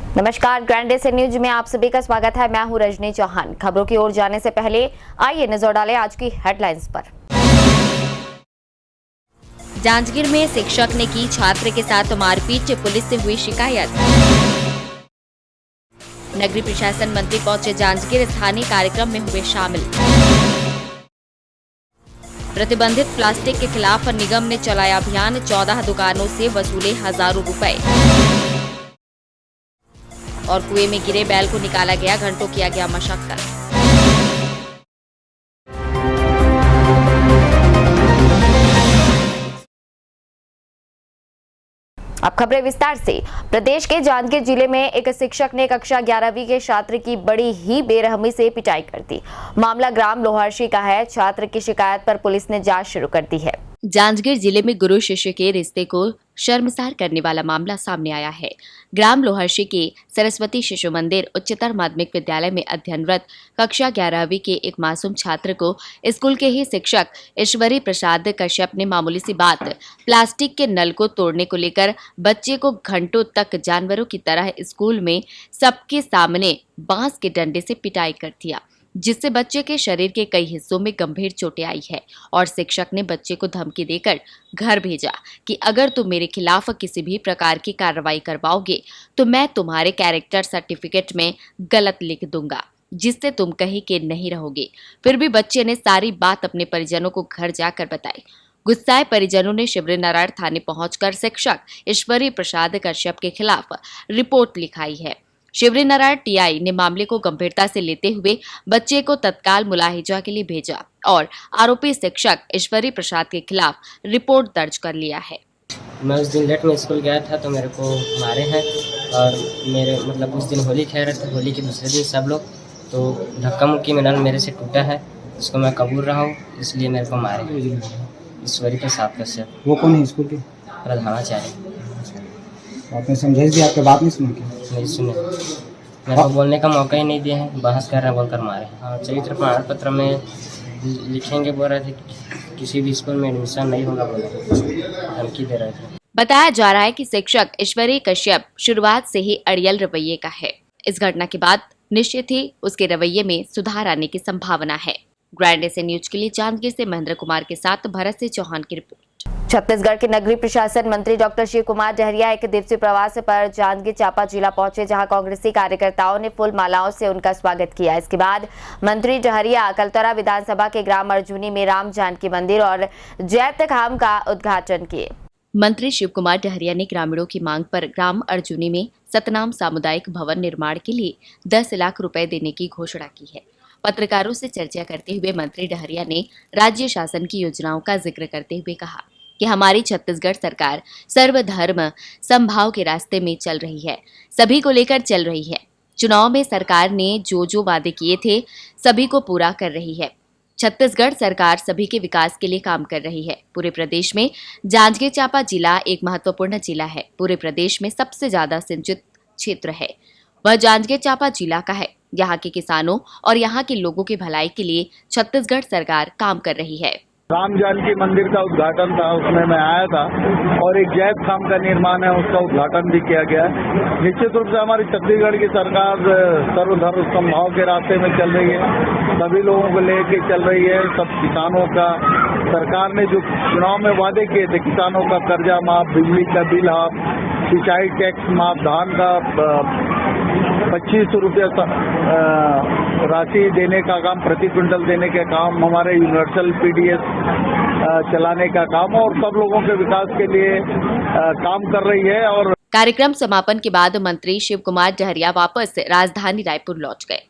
नमस्कार, grand day से news में आप सभी का स्वागत है। मैं हूं रजनी चौहान। खबरों की ओर जाने से पहले आइए नजर डालें आज की हेडलाइंस पर। जांजगीर में शिक्षक ने की छात्र के साथ मारपीट, पुलिस से हुई शिकायत। नगरीय प्रशासन मंत्री पहुंचे जांजगीर, स्थानीय कार्यक्रम में हुए शामिल। प्रतिबंधित प्लास्टिक के खिलाफ निगम ने चलाया अभियान, 14 दुकानों से वसूले हजारों रुपए। और कुएं में गिरे बैल को निकाला गया, घंटों किया गया मशक्कत। अब खबरें विस्तार से। प्रदेश के जांजगीर जिले में एक शिक्षक ने कक्षा 11वीं के छात्र की बड़ी ही बेरहमी से पिटाई कर दी। मामला ग्राम लोहारशी का है। छात्र की शिकायत पर पुलिस ने जांच शुरू कर दी है। जांजगीर जिले में गुरु शिष्य के रिश्ते को शर्मसार करने वाला मामला सामने आया है। ग्राम लोहारशी के सरस्वती शिशु मंदिर उच्चतर माध्यमिक विद्यालय में अध्ययनरत कक्षा 11वीं के एक मासूम छात्र को स्कूल के ही शिक्षक ईश्वरी प्रसाद कश्यप ने मामूली सी बात प्लास्टिक के नल को तोड़ने को लेकर बच्चे को घंटों तक जानवरों की तरह स्कूल में सबके सामने बांस के डंडे से पिटाई कर दिया, जिससे बच्चे के शरीर के कई हिस्सों में गंभीर चोटें आई है। और शिक्षक ने बच्चे को धमकी देकर घर भेजा कि अगर तुम मेरे खिलाफ किसी भी प्रकार की कार्रवाई करवाओगे तो मैं तुम्हारे कैरेक्टर सर्टिफिकेट में गलत लिख दूंगा, जिससे तुम कहीं के नहीं रहोगे। फिर भी बच्चे ने सारी बात अपने परिजनों को घर जाकर बताई। गुस्साए परिजनों ने शिवरीनारायण थाने पहुंचकर शिक्षक ईश्वरी प्रसाद कश्यप के खिलाफ रिपोर्ट लिखाई है। शिवरीनारायण टीआई ने मामले को गंभीरता से लेते हुए बच्चे को तत्काल मुलाहिजा के लिए भेजा और आरोपी शिक्षक ईश्वरी प्रसाद के खिलाफ रिपोर्ट दर्ज कर लिया है। मैं उस दिन लेट में स्कूल गया था तो मेरे को मारे हैं और मेरे उस दिन होली खेल रहे थे। होली के दूसरे दिन सब लोग तो धक्का मुक्की में नल मेरे से टूटा है, इसको मैं कबूल रहा हूँ, इसलिए मेरे को मारे। ईश्वरी प्रसाद कश्यप। वो कौन है स्कूल के? प्रधानाचार्य। आपने समझाइश दी, आपके बात नहीं सुनी क्या? नहीं सुने, मेरे को बोलने का मौका ही नहीं दिया है। बहस कर रहे हैं बोलकर मारे। हाँ, चरित्र प्रमाण पत्र में लिखेंगे बोल रहे थे, किसी भी स्कूल में एडमिशन नहीं होगा बोले, धमकी दे रहे थे। बताया जा रहा है कि शिक्षक ईश्वरी कश्यप शुरुआत से ही अड़ियल रवैये का है। इस घटना के बाद निश्चित ही उसके रवैये में सुधार आने की संभावना है। ग्रैंड डे न्यूज के लिए जांजगीर से महेंद्र कुमार के साथ भरत सिंह चौहान की रिपोर्ट। छत्तीसगढ़ के नगरीय प्रशासन मंत्री डॉक्टर शिव कुमार डहरिया एक दिवसीय प्रवास पर जांजगीर चांपा जिला पहुंचे, जहां कांग्रेसी कार्यकर्ताओं ने फूल मालाओं से उनका स्वागत किया। इसके बाद मंत्री डहरिया कलतरा विधानसभा के ग्राम अर्जुनी में राम जानकी मंदिर और जैत खाम का उद्घाटन किए। मंत्री शिव कुमार डहरिया ने ग्रामीणों की मांग पर ग्राम अर्जुनी में सतनाम सामुदायिक भवन निर्माण के लिए 10 लाख रुपए देने की घोषणा की है। पत्रकारों से चर्चा करते हुए मंत्री डहरिया ने राज्य शासन की योजनाओं का जिक्र करते हुए कहा कि हमारी छत्तीसगढ़ सरकार सर्वधर्म समभाव के रास्ते में चल रही है, सभी को लेकर चल रही है। चुनाव में सरकार ने जो वादे किए थे सभी को पूरा कर रही है। छत्तीसगढ़ सरकार सभी के विकास के लिए काम कर रही है। पूरे प्रदेश में जांजगीर चांपा जिला एक महत्वपूर्ण जिला है। पूरे प्रदेश में सबसे ज्यादा सिंचित क्षेत्र है वह जांजगीर चांपा जिला का है। यहाँ के किसानों और यहाँ के लोगों की भलाई के लिए छत्तीसगढ़ सरकार काम कर रही है। राम जानकी मंदिर का उद्घाटन था, उसमें मैं आया था और एक जैत खाम का निर्माण है, उसका उद्घाटन भी किया गया। निश्चित रूप से हमारी छत्तीसगढ़ की सरकार सर्वधर्म समभाव के रास्ते में चल रही है, सभी लोगों को लेके चल रही है। सब किसानों का सरकार ने जो चुनाव में वादे किए थे, किसानों का कर्जा माफ, बिजली का बिल माफ, सिंचाई टैक्स माफ, धान का 2500 रुपया राशि देने का काम, प्रति क्विंटल देने का काम, हमारे यूनिवर्सल पीडीएस चलाने का काम और सब लोगों के विकास के लिए काम कर रही है। और कार्यक्रम समापन के बाद मंत्री शिव कुमार डहरिया वापस राजधानी रायपुर लौट गए।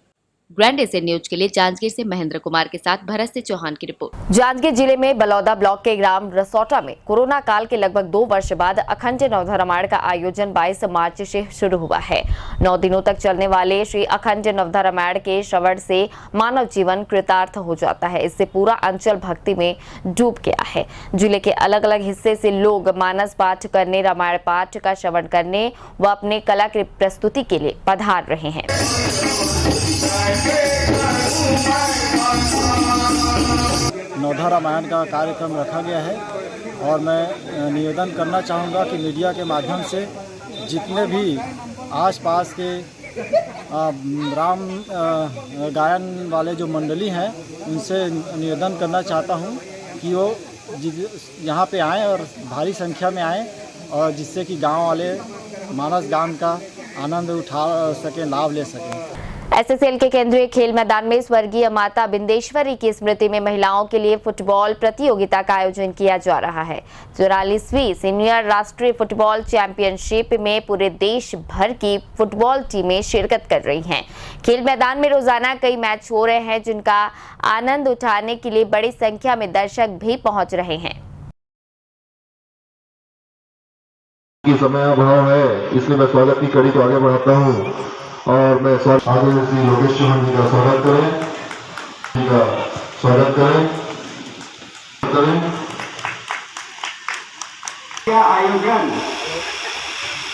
ग्रैंड डे न्यूज के लिए जांजगीर से महेंद्र कुमार के साथ भरत सिंह चौहान की रिपोर्ट। जांजगीर जिले में बलौदा ब्लॉक के ग्राम रसौटा में कोरोना काल के लगभग 2 वर्ष बाद अखंड नवधा रामायण का आयोजन 22 मार्च से शुरू हुआ है। 9 दिनों तक चलने वाले श्री अखंड नवधा रामायण के श्रवण से मानव जीवन कृतार्थ हो जाता है। इससे पूरा अंचल भक्ति में डूब गया है। जिले के अलग अलग हिस्से से लोग मानस पाठ करने, रामायण पाठ का श्रवण करने व अपने कला की प्रस्तुति के लिए पधार रहे हैं। नवधा रामायण का कार्यक्रम रखा गया है और मैं निवेदन करना चाहूँगा कि मीडिया के माध्यम से जितने भी आसपास के राम गायन वाले जो मंडली हैं उनसे निवेदन करना चाहता हूं कि वो यहाँ पे आएँ और भारी संख्या में आएँ, और जिससे कि गांव वाले मानस गान का आनंद उठा सकें, लाभ ले सकें। एसएसएल के केंद्रीय खेल मैदान में स्वर्गीय माता बिंदेश्वरी की स्मृति में महिलाओं के लिए फुटबॉल प्रतियोगिता का आयोजन किया जा रहा है। 44वीं सीनियर राष्ट्रीय फुटबॉल चैंपियनशिप में पूरे देश भर की फुटबॉल टीमें शिरकत कर रही हैं। खेल मैदान में रोजाना कई मैच हो रहे हैं, जिनका आनंद उठाने के लिए बड़ी संख्या में दर्शक भी पहुंच रहे हैं। समय अभाव है, इसलिए मैं स्वागत की कड़ी को आगे बढ़ाता हूँ और मैं आगे श्री लोकेश चौहान जी का स्वागत करें। यह आयोजन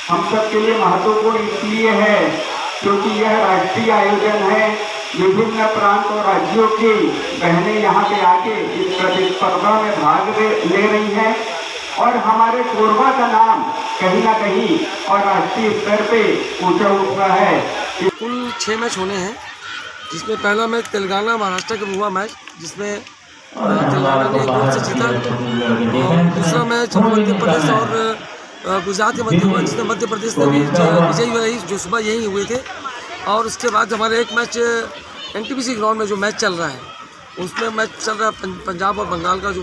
हम सब के लिए महत्वपूर्ण इसलिए है क्योंकि यह राष्ट्रीय आयोजन है। विभिन्न प्रांत और राज्यों की बहनें यहाँ पे आके इस प्रतिस्पर्धा में भाग ले रही हैं और हमारे कोरबा का नाम कहीं ना कहीं और राष्ट्रीय स्तर पे ऊंचा उठा है। कुल 6 मैच होने हैं, जिसमें पहला मैच तेलंगाना महाराष्ट्र का हुआ मैच, जिसमें तेलंगाना ने 1 गोल से जीता। दूसरा मैच मध्य प्रदेश और गुजरात के मध्य हुआ, जिसमें मध्य प्रदेश ने भी विजयी रही, जो सुबह यही हुए थे। और उसके बाद हमारे एक मैच एनटीपीसी ग्राउंड में जो मैच चल रहा है, उसमें मैच चल रहा है पंजाब और बंगाल का, जो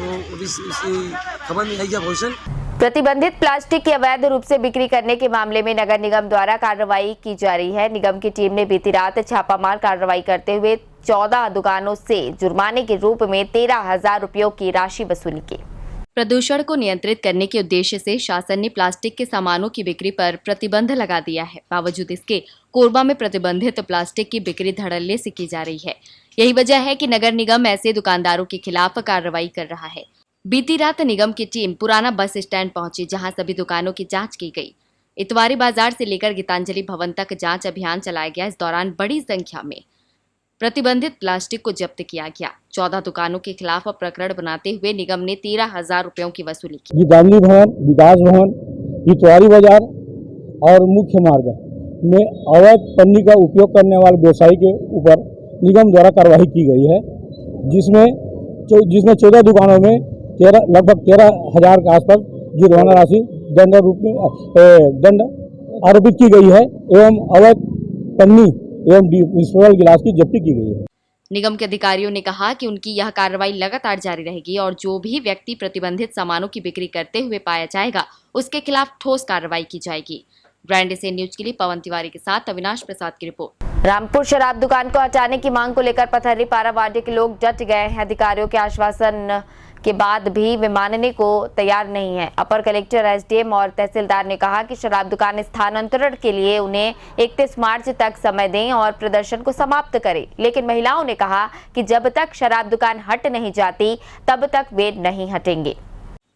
खबर नहीं आई है पोजीशन। प्रतिबंधित प्लास्टिक की अवैध रूप से बिक्री करने के मामले में नगर निगम द्वारा कार्रवाई की जा रही है। निगम की टीम ने बीती रात छापामार कार्रवाई करते हुए 14 दुकानों से जुर्माने के रूप में 13,000 रुपयों की राशि वसूली की। प्रदूषण को नियंत्रित करने के उद्देश्य से शासन ने प्लास्टिक के सामानों की बिक्री पर प्रतिबंध लगा दिया है। बावजूद इसके कोरबा में प्रतिबंधित प्लास्टिक की बिक्री धड़ल्ले से की जा रही है। यही वजह है कि नगर निगम ऐसे दुकानदारों के खिलाफ कार्रवाई कर रहा है। बीती रात निगम की टीम पुराना बस स्टैंड पहुंची, जहां सभी दुकानों की जांच की गई। इतवारी बाजार से लेकर गीतांजलि भवन तक जांच अभियान चलाया गया। इस दौरान बड़ी संख्या में प्रतिबंधित प्लास्टिक को जब्त किया गया। 14 दुकानों के खिलाफ प्रकरण बनाते हुए निगम ने 13,000 रुपयों की वसूली की। गीतांजलि भवन, विकास भवन, इतवारी बाजार और मुख्य मार्ग में अवैध पन्नी का उपयोग करने वाले व्यवसायी के ऊपर निगम द्वारा कार्रवाई की गई है, जिसमें 14 दुकानों में लगभग 13,000 के आसपास जुर्माना राशि दंड आरोपित की गई है एवं अवैध पन्नी एवं डिस्पोजल गिलास की जब्ती की गई है। निगम के अधिकारियों ने कहा कि उनकी यह कार्रवाई लगातार जारी रहेगी और जो भी व्यक्ति प्रतिबंधित सामानों की बिक्री करते हुए पाया जाएगा, उसके खिलाफ ठोस कार्रवाई की जाएगी। ब्रांड से न्यूज के लिए पवन तिवारी के साथ अविनाश प्रसाद की रिपोर्ट। रामपुर शराब दुकान को हटाने की मांग को लेकर पथरी पारा वार्ड के लोग डट गए हैं। अधिकारियों के आश्वासन के बाद भी वे मानने को तैयार नहीं है। अपर कलेक्टर, एसडीएम और तहसीलदार ने कहा कि शराब दुकान स्थानांतरण के लिए उन्हें 31 मार्च तक समय दें और प्रदर्शन को समाप्त करें। लेकिन महिलाओं ने कहा कि जब तक शराब दुकान हट नहीं जाती तब तक वे नहीं हटेंगे।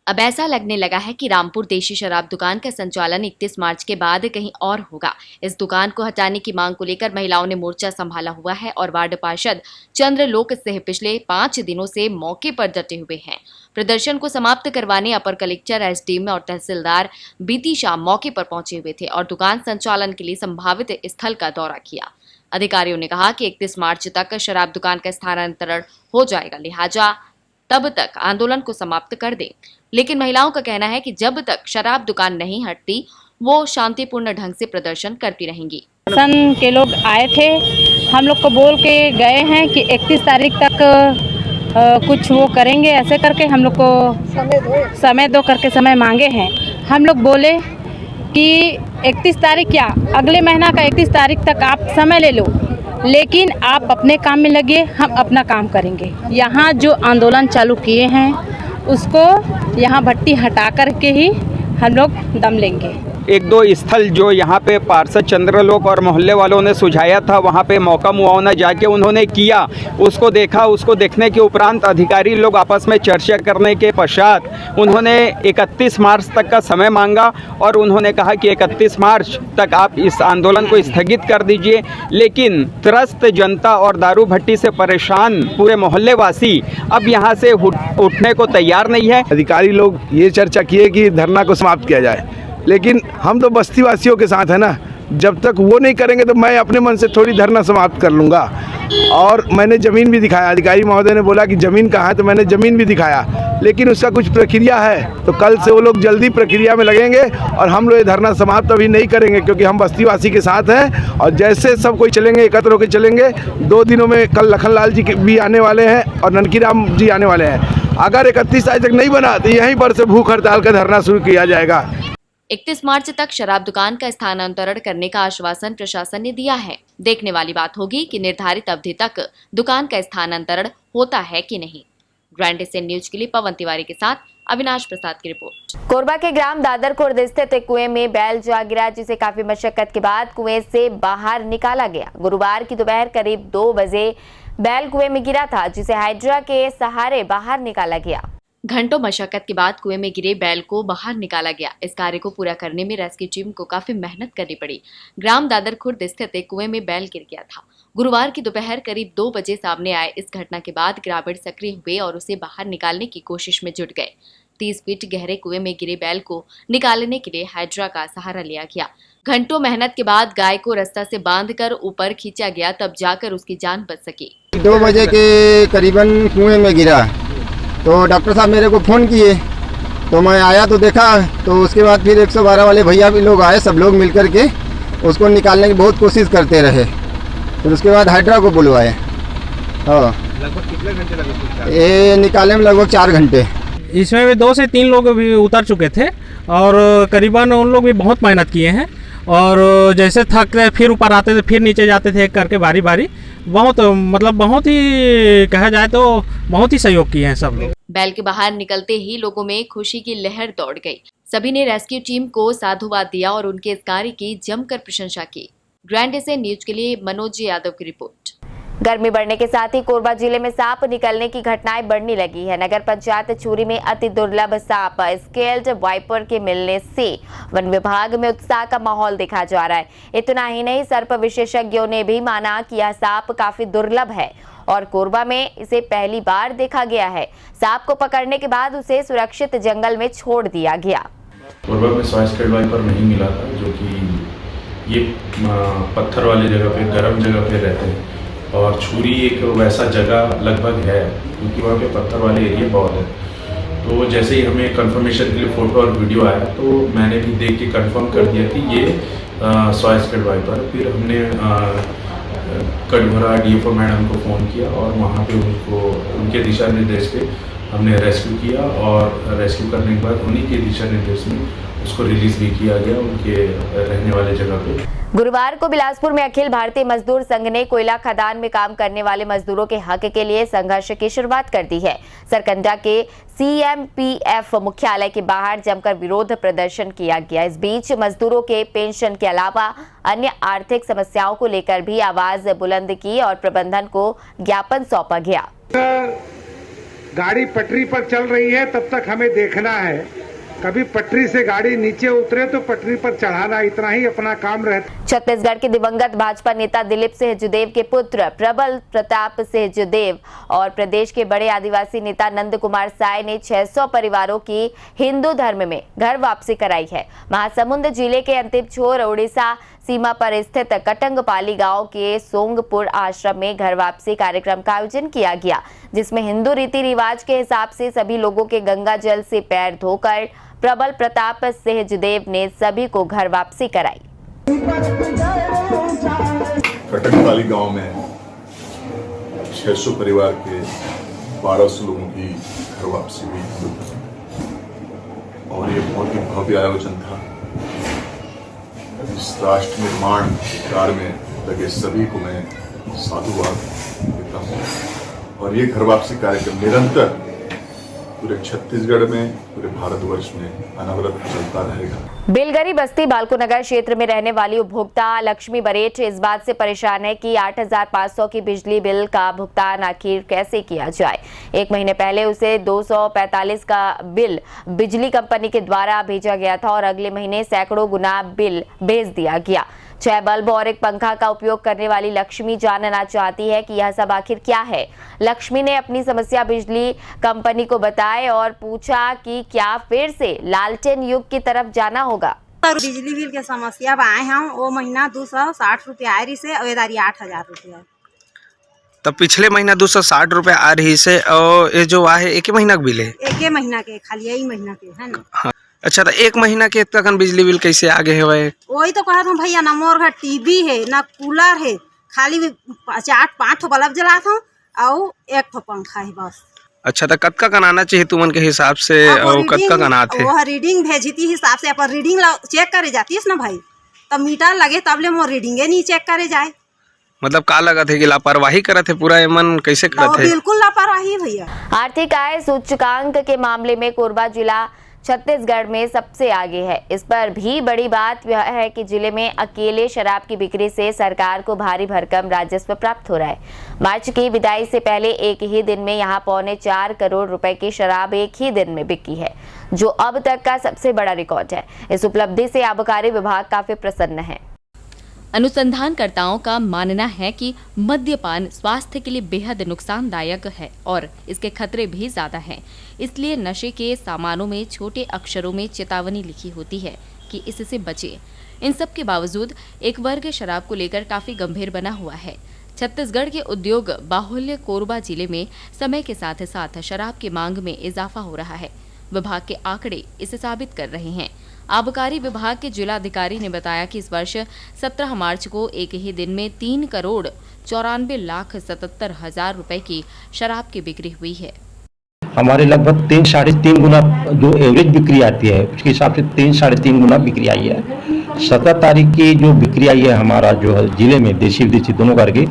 अब ऐसा लगने लगा है कि रामपुर देशी शराब दुकान का संचालन 31 मार्च के बाद कहीं और होगा। इस दुकान को हटाने की मांग को लेकर महिलाओं ने मोर्चा संभाला हुआ है और वार्ड पार्षद चंद्रलोक सिंह पिछले 5 दिनों से मौके पर डटे हुए हैं। प्रदर्शन को समाप्त करवाने अपर कलेक्टर, एसडीएम और तहसीलदार बीती शाम मौके पर पहुंचे हुए थे और दुकान संचालन के लिए संभावित स्थल का दौरा किया। अधिकारियों ने कहा कि 31 मार्च तक शराब दुकान का स्थानांतरण हो जाएगा, लिहाजा तब तक आंदोलन को समाप्त कर दें। लेकिन महिलाओं का कहना है कि जब तक शराब दुकान नहीं हटती वो शांतिपूर्ण ढंग से प्रदर्शन करती रहेंगी। सन के लोग आए थे, हम लोग को बोल के गए हैं कि 31 तारीख तक कुछ वो करेंगे, ऐसे करके हम लोग को समय दो करके समय मांगे हैं। हम लोग बोले कि 31 तारीख क्या, अगले महीना का 31 तारीख तक आप समय ले लो, लेकिन आप अपने काम में लगिए, हम अपना काम करेंगे। यहाँ जो आंदोलन चालू किए हैं उसको यहाँ भट्टी हटा कर के ही हम लोग दम लेंगे। 1-2 स्थल जो यहाँ पे पार्षद चंद्रलोक और मोहल्ले वालों ने सुझाया था, वहाँ पे मौका मुआवना जाके उन्होंने किया, उसको देखा। उसको देखने के उपरांत अधिकारी लोग आपस में चर्चा करने के पश्चात उन्होंने 31 मार्च तक का समय मांगा और उन्होंने कहा कि 31 मार्च तक आप इस आंदोलन को स्थगित कर दीजिए। लेकिन त्रस्त जनता और दारू भट्टी से परेशान पूरे मोहल्ले वासी अब यहाँ से उठने को तैयार नहीं है। अधिकारी लोग ये चर्चा किए कि धरना को समाप्त किया जाए, लेकिन हम तो बस्ती वासियों के साथ है ना, जब तक वो नहीं करेंगे तो मैं अपने मन से थोड़ी धरना समाप्त कर लूँगा। और मैंने ज़मीन भी दिखाया, अधिकारी महोदय ने बोला कि ज़मीन कहाँ है, तो मैंने ज़मीन भी दिखाया, लेकिन उसका कुछ प्रक्रिया है। तो कल से वो लोग जल्दी प्रक्रिया में लगेंगे और हम लोग ये धरना समाप्त अभी नहीं करेंगे, क्योंकि हम बस्तीवासी के साथ हैं और जैसे सब कोई चलेंगे, एकत्र होकर चलेंगे। 2 दिनों में कल लखनलाल जी भी आने वाले हैं और ननकी राम जी आने वाले हैं। अगर 31 तारीख तक नहीं बना तो यहीं पर से भूख हड़ताल का धरना शुरू किया जाएगा। 31 मार्च तक शराब दुकान का स्थानांतरण करने का आश्वासन प्रशासन ने दिया है। देखने वाली बात होगी कि निर्धारित अवधि तक दुकान का स्थानांतरण होता है कि नहीं। ग्रैंड एशियन न्यूज के लिए पवन तिवारी के साथ अविनाश प्रसाद की रिपोर्ट। कोरबा के ग्राम दादर खुर्द स्थित एक कुएं में बैल जा गिरा, जिसे काफी मशक्कत के बाद कुएं से बाहर निकाला गया। गुरुवार की दोपहर करीब 2 बजे बैल कुएं में गिरा था, जिसे हाइड्रा के सहारे बाहर निकाला गया। घंटों मशक्कत के बाद कुएं में गिरे बैल को बाहर निकाला गया। इस कार्य को पूरा करने में रेस्क्यू टीम को काफी मेहनत करनी पड़ी। ग्राम दादर खुर्द स्थित एक कुएं में बैल गिर गया था। गुरुवार की दोपहर करीब 2 बजे सामने आए इस घटना के बाद ग्रामीण सक्रिय हुए और उसे बाहर निकालने की कोशिश में जुट गए। 30 फीट गहरे कुएं में गिरे बैल को निकालने के लिए हाइड्रा का सहारा लिया गया। घंटों मेहनत के बाद गाय को रस्ता से बांधकर ऊपर खींचा गया, तब जाकर उसकी जान बच सकी। 2 बजे के करीबन कुएं में गिरा, तो डॉक्टर साहब मेरे को फ़ोन किए, तो मैं आया तो देखा, तो उसके बाद फिर 112 वाले भैया भी लोग आए, सब लोग मिल कर के उसको निकालने की बहुत कोशिश करते रहे। फिर उसके बाद हाइड्रा को बुलवाए। हाँ, लगभग कितने घंटे लगे? ये निकालने में लगभग 4 घंटे। इसमें भी 2 से 3 लोग भी उतर चुके थे और करीबन उन लोग भी बहुत मेहनत किए हैं और जैसे थकते फिर ऊपर आते थे, फिर नीचे जाते थे, एक करके बारी बारी। बहुत बहुत ही कहा जाए तो बहुत ही सहयोग किए हैं सब लोग। बैल के बाहर निकलते ही लोगों में खुशी की लहर दौड़ गई। सभी ने रेस्क्यू टीम को साधुवाद दिया और उनके इस कार्य की जमकर प्रशंसा की। ग्रैंड एशियन न्यूज के लिए मनोज यादव की रिपोर्ट। गर्मी बढ़ने के साथ ही कोरबा जिले में सांप निकलने की घटनाएं बढ़ने लगी है। नगर पंचायत चूरी में अति दुर्लभ सांप स्केल्ड वाइपर के मिलने से वन विभाग में उत्साह का माहौल देखा जा रहा है। इतना ही नहीं, सर्प विशेषज्ञों ने भी माना कि यह सांप काफी दुर्लभ है और कोरबा में इसे पहली बार देखा गया है। सांप को पकड़ने के बाद उसे सुरक्षित जंगल में छोड़ दिया गया। कोरबा में स्केल्ड वाइपर नहीं मिला था, जो कि ये पत्थर वाली जगह पे, गर्म जगह पे रहते हैं और छुरी एक वैसा जगह लगभग है क्योंकि वहाँ पे पत्थर वाले एरिया बहुत है। तो जैसे ही हमें कंफर्मेशन के लिए फ़ोटो और वीडियो आया तो मैंने भी देख के कंफर्म कर दिया कि ये स्केल्ड वाइपर। फिर हमने कटघरा डीएफओ मैडम को फ़ोन किया और वहाँ पे उनको उनके दिशा निर्देश पे हमने रेस्क्यू किया और रेस्क्यू करने के बाद उन्हीं के दिशा निर्देश में उसको रिलीज भी किया गया उनके रहने वाले जगह पे। गुरुवार को बिलासपुर में अखिल भारतीय मजदूर संघ ने कोयला खदान में काम करने वाले मजदूरों के हक के लिए संघर्ष की शुरुआत कर दी है। सरकंडा के CMPF मुख्यालय के बाहर जमकर विरोध प्रदर्शन किया गया। इस बीच मजदूरों के पेंशन के अलावा अन्य आर्थिक समस्याओं को लेकर भी आवाज बुलंद की और प्रबंधन को ज्ञापन सौंपा गया। गाड़ी पटरी पर चल रही है तब तक हमें देखना है, कभी पटरी से गाड़ी नीचे उतरे तो पटरी पर चढ़ाना, इतना ही अपना काम रहता। छत्तीसगढ़ के दिवंगत भाजपा नेता दिलीप सिंहदेव के पुत्र प्रबल प्रताप सिंहदेव और प्रदेश के बड़े आदिवासी नेता नंद कुमार साय ने 600 परिवारों की हिंदू धर्म में घर वापसी कराई है। महासमुंद जिले के अंतिम छोर उड़ीसा सीमा पर स्थित कटंगपाली गांव के सोंगपुर आश्रम में घर वापसी कार्यक्रम का आयोजन किया गया, जिसमें हिंदू रीति रिवाज के हिसाब से सभी लोगों के गंगा जल से पैर धोकर प्रबल प्रताप सिंहदेव ने सभी को घर वापसी कराई। कटंगपाली गांव में 600 परिवार के 1200 लोगों की घर वापसी हुई और ये बहुत ही भव्य आयोजन था। इस राष्ट्र निर्माण कार्य में लगे सभी को मैं साधुवाद देता हूँ और ये घर वापसी कार्यक्रम निरंतर पूरे छत्तीसगढ़ में, पूरे भारतवर्ष में अनवरत चलता रहेगा। बेलगरी बस्ती बालकोनगर क्षेत्र में रहने वाली उपभोक्ता लक्ष्मी बरेठ इस बात से परेशान है कि 8,500 की बिजली बिल का भुगतान आखिर कैसे किया जाए। 1 महीने पहले उसे 245 का बिल बिजली कंपनी के द्वारा भेजा गया था और अगले महीने सैकड़ों गुना बिल भेज दिया गया। 6 बल्ब और एक पंखा का उपयोग करने वाली लक्ष्मी जानना चाहती है कि यह सब आखिर क्या है। लक्ष्मी ने अपनी समस्या बिजली कंपनी को बताई और पूछा कि क्या फिर से लालटेन युग की तरफ जाना होगा। बिजली बिल के समस्या आए हम वो महीना 260 रुपया आ रही से अवेदारी 8000 रुपया। तब पिछले महीना 260 रुपया आ रही से और ये जो है एक ही महीना का बिल है? एक ही महीना के, खाली यही महीना के है ना। हाँ। अच्छा, तो एक महीना के तक बिजली बिल कैसे आगे है? वही तो कहा था भैया, ना मोर घर टीवी है ना कूलर है, खाली 4-5 बल्ब जलाता हूँ और 1 पंखा है बस। अच्छा, तो कतका कनाना चाहिए तुमन के हिसाब से और कतका कना थे? वो रीडिंग भेजती हिसाब से अपन रीडिंग चेक करे जाती है ना भाई, तब मीटर लगे तब ले मोर रीडिंगे नहीं चेक करे जाए। मतलब का लगत है कि लापरवाही करत है पूरा एमन कैसे करत है? बिल्कुल लापरवाही भैया। आर्थिक आय सूचकांक के मामले में कोरबा जिला छत्तीसगढ़ में सबसे आगे है। इस पर भी बड़ी बात यह है कि जिले में अकेले शराब की बिक्री से सरकार को भारी भरकम राजस्व प्राप्त हो रहा है। मार्च की विदाई से पहले एक ही दिन में यहां 4.25 करोड़ रुपए की शराब एक ही दिन में बिकी है, जो अब तक का सबसे बड़ा रिकॉर्ड है। इस उपलब्धि से आबकारी विभाग काफी प्रसन्न है। अनुसंधानकर्ताओं का मानना है कि मद्यपान स्वास्थ्य के लिए बेहद नुकसानदायक है और इसके खतरे भी ज्यादा हैं। इसलिए नशे के सामानों में छोटे अक्षरों में चेतावनी लिखी होती है कि इससे बचें। इन सब के बावजूद एक वर्ग शराब को लेकर काफी गंभीर बना हुआ है। छत्तीसगढ़ के उद्योग बाहुल्य कोरबा जिले में समय के साथ साथ शराब की मांग में इजाफा हो रहा है। विभाग के आंकड़े इसे साबित कर रहे हैं। आबकारी विभाग के जिलाधिकारी ने बताया कि इस वर्ष 17 मार्च को एक ही दिन में 3,94,77,000 रुपए की शराब की बिक्री हुई है। हमारे लगभग 3-3.5 गुना जो एवरेज बिक्री आती है उसके हिसाब से 3-3.5 गुना बिक्री आई है। 17 तारीख की जो बिक्री आई है हमारा जो है जिले में देशी विदेशी दोनों करके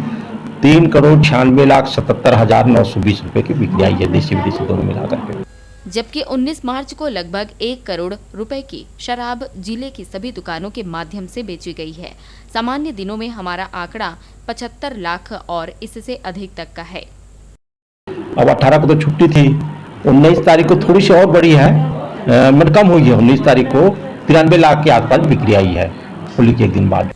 3,96,77,920 रुपए की बिक्री आई है, देशी विदेशी दोनों मिलाकर के। जबकि 19 मार्च को लगभग 1 करोड़ रुपए की शराब जिले की सभी दुकानों के माध्यम से बेची गई है। सामान्य दिनों में हमारा आंकड़ा 75 लाख और इससे अधिक तक का है। अब 18 को तो छुट्टी थी, 19 तारीख को थोड़ी सी और बढ़ी है, मतलब कम हुई है। 19 तारीख को 93 लाख के आसपास बिक्री आई है होली के एक दिन बाद।